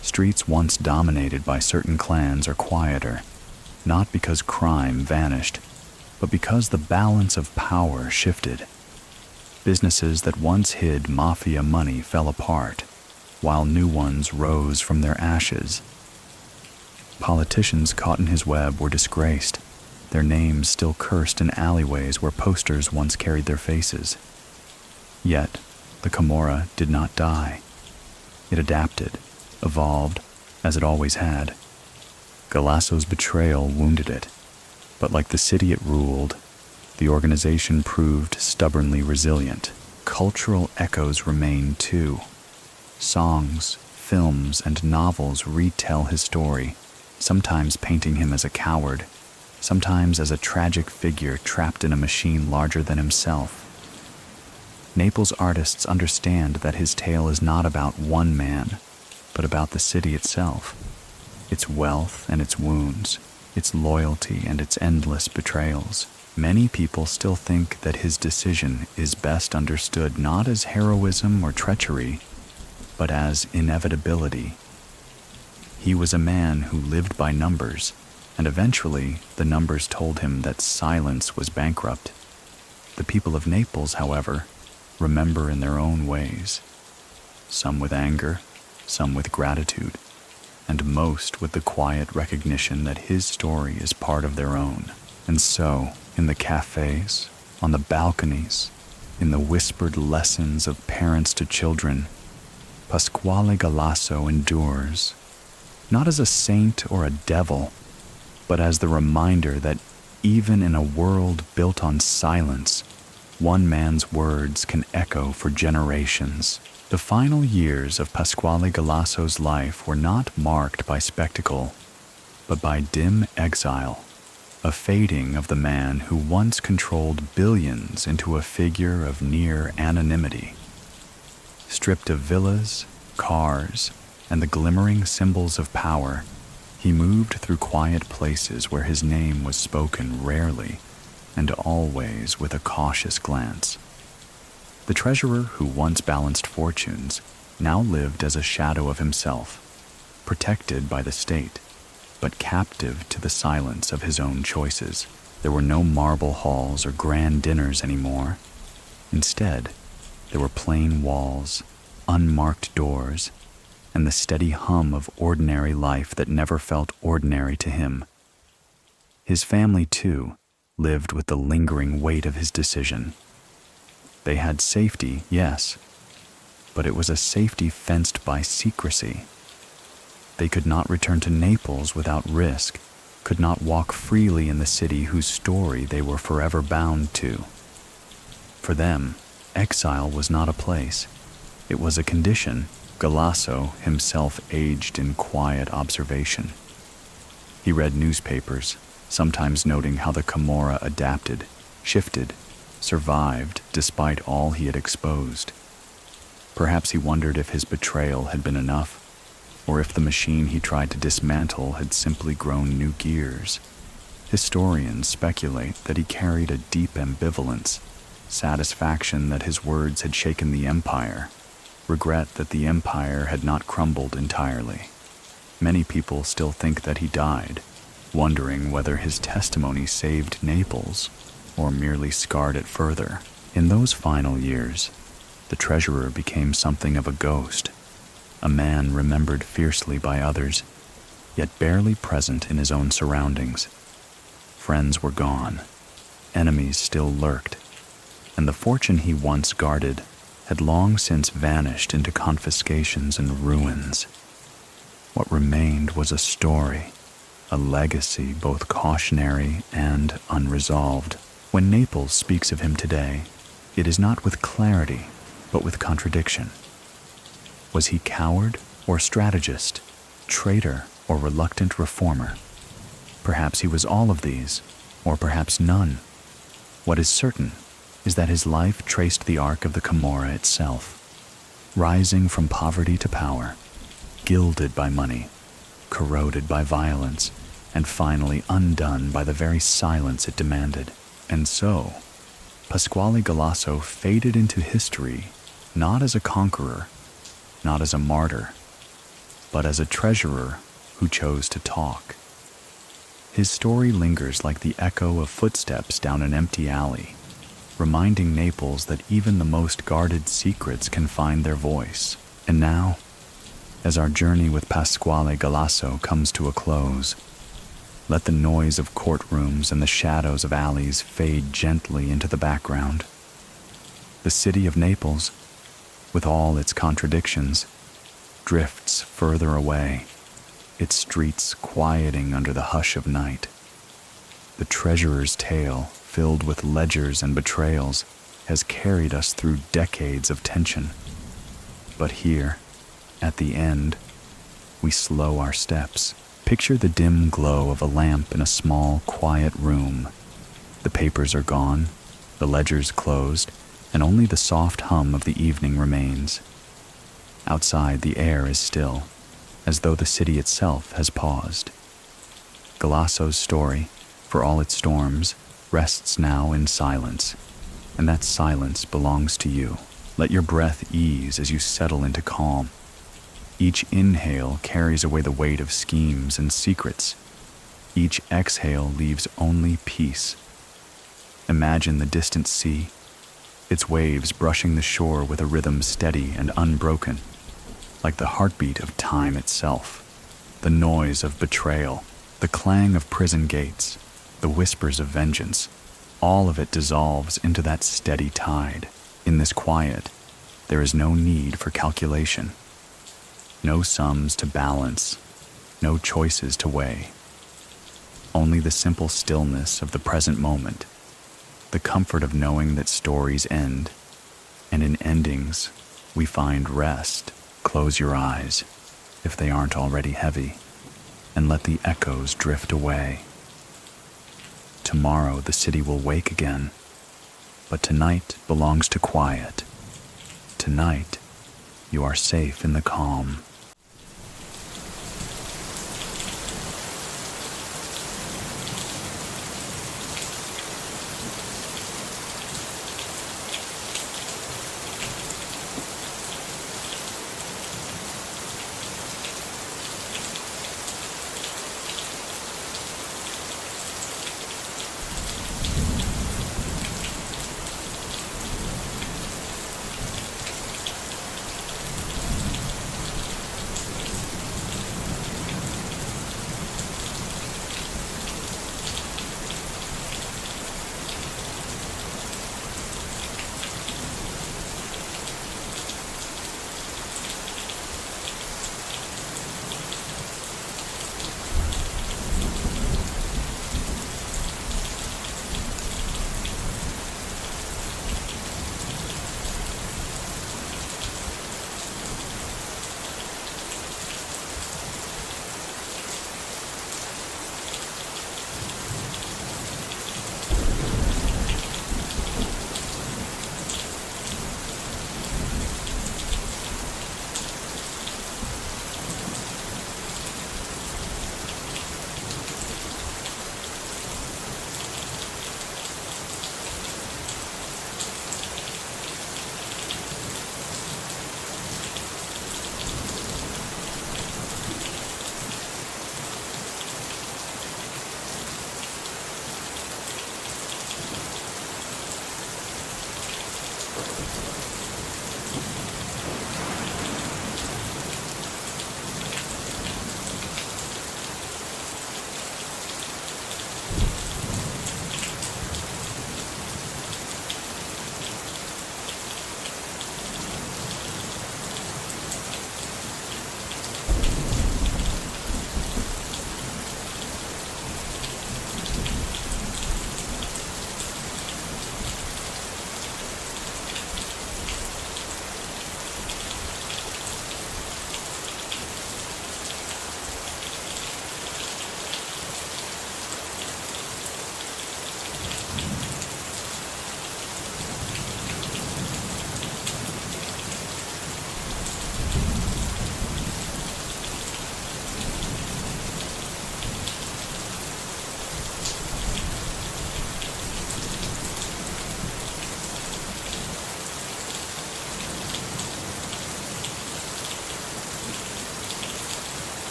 Streets once dominated by certain clans are quieter, not because crime vanished, but because the balance of power shifted. Businesses that once hid mafia money fell apart, while new ones rose from their ashes. Politicians caught in his web were disgraced, their names still cursed in alleyways where posters once carried their faces. Yet, the Camorra did not die. It adapted, evolved, as it always had. Galasso's betrayal wounded it, but like the city it ruled, the organization proved stubbornly resilient. Cultural echoes remain too. Songs, films, and novels retell his story, sometimes painting him as a coward, sometimes as a tragic figure trapped in a machine larger than himself. Naples artists understand that his tale is not about one man, but about the city itself, its wealth and its wounds, its loyalty and its endless betrayals. Many people still think that his decision is best understood not as heroism or treachery, but as inevitability. He was a man who lived by numbers, and eventually the numbers told him that silence was bankrupt. The people of Naples, however, remember in their own ways, some with anger, some with gratitude, and most with the quiet recognition that his story is part of their own. And so, in the cafes, on the balconies, in the whispered lessons of parents to children, Pasquale Galasso endures, not as a saint or a devil, but as the reminder that even in a world built on silence, one man's words can echo for generations. The final years of Pasquale Galasso's life were not marked by spectacle, but by dim exile, a fading of the man who once controlled billions into a figure of near anonymity. Stripped of villas, cars, and the glimmering symbols of power, he moved through quiet places where his name was spoken rarely and always with a cautious glance. The treasurer who once balanced fortunes now lived as a shadow of himself, protected by the state, but captive to the silence of his own choices. There were no marble halls or grand dinners anymore. Instead, there were plain walls, unmarked doors, and the steady hum of ordinary life that never felt ordinary to him. His family, too, lived with the lingering weight of his decision. They had safety, yes, but it was a safety fenced by secrecy. They could not return to Naples without risk, could not walk freely in the city whose story they were forever bound to. For them, exile was not a place. It was a condition. Galasso himself aged in quiet observation. He read newspapers, sometimes noting how the Camorra adapted, shifted, survived despite all he had exposed. Perhaps he wondered if his betrayal had been enough, or if the machine he tried to dismantle had simply grown new gears. Historians speculate that he carried a deep ambivalence, satisfaction that his words had shaken the empire, regret that the empire had not crumbled entirely. Many people still think that he died, wondering whether his testimony saved Naples or merely scarred it further. In those final years, the treasurer became something of a ghost, a man remembered fiercely by others, yet barely present in his own surroundings. Friends were gone, enemies still lurked, and the fortune he once guarded had long since vanished into confiscations and ruins. What remained was a story, a legacy both cautionary and unresolved. When Naples speaks of him today, it is not with clarity, but with contradiction. Was he coward or strategist, traitor or reluctant reformer? Perhaps he was all of these, or perhaps none. What is certain is that his life traced the arc of the Camorra itself, rising from poverty to power, gilded by money, corroded by violence, and finally undone by the very silence it demanded. And so, Pasquale Galasso faded into history not as a conqueror, not as a martyr, but as a treasurer who chose to talk. His story lingers like the echo of footsteps down an empty alley, reminding Naples that even the most guarded secrets can find their voice. And now, as our journey with Pasquale Galasso comes to a close, let the noise of courtrooms and the shadows of alleys fade gently into the background. The city of Naples, with all its contradictions, drifts further away, its streets quieting under the hush of night. The treasurer's tale, filled with ledgers and betrayals, has carried us through decades of tension. But here, at the end, we slow our steps. Picture the dim glow of a lamp in a small, quiet room. The papers are gone, the ledgers closed, and only the soft hum of the evening remains. Outside, the air is still, as though the city itself has paused. Galasso's story, for all its storms, rests now in silence, and that silence belongs to you. Let your breath ease as you settle into calm. Each inhale carries away the weight of schemes and secrets. Each exhale leaves only peace. Imagine the distant sea, its waves brushing the shore with a rhythm steady and unbroken, like the heartbeat of time itself. The noise of betrayal, the clang of prison gates, the whispers of vengeance, all of it dissolves into that steady tide. In this quiet, there is no need for calculation. No sums to balance, no choices to weigh. Only the simple stillness of the present moment, the comfort of knowing that stories end, and in endings, we find rest. Close your eyes, if they aren't already heavy, and let the echoes drift away. Tomorrow the city will wake again, but tonight belongs to quiet. Tonight, you are safe in the calm.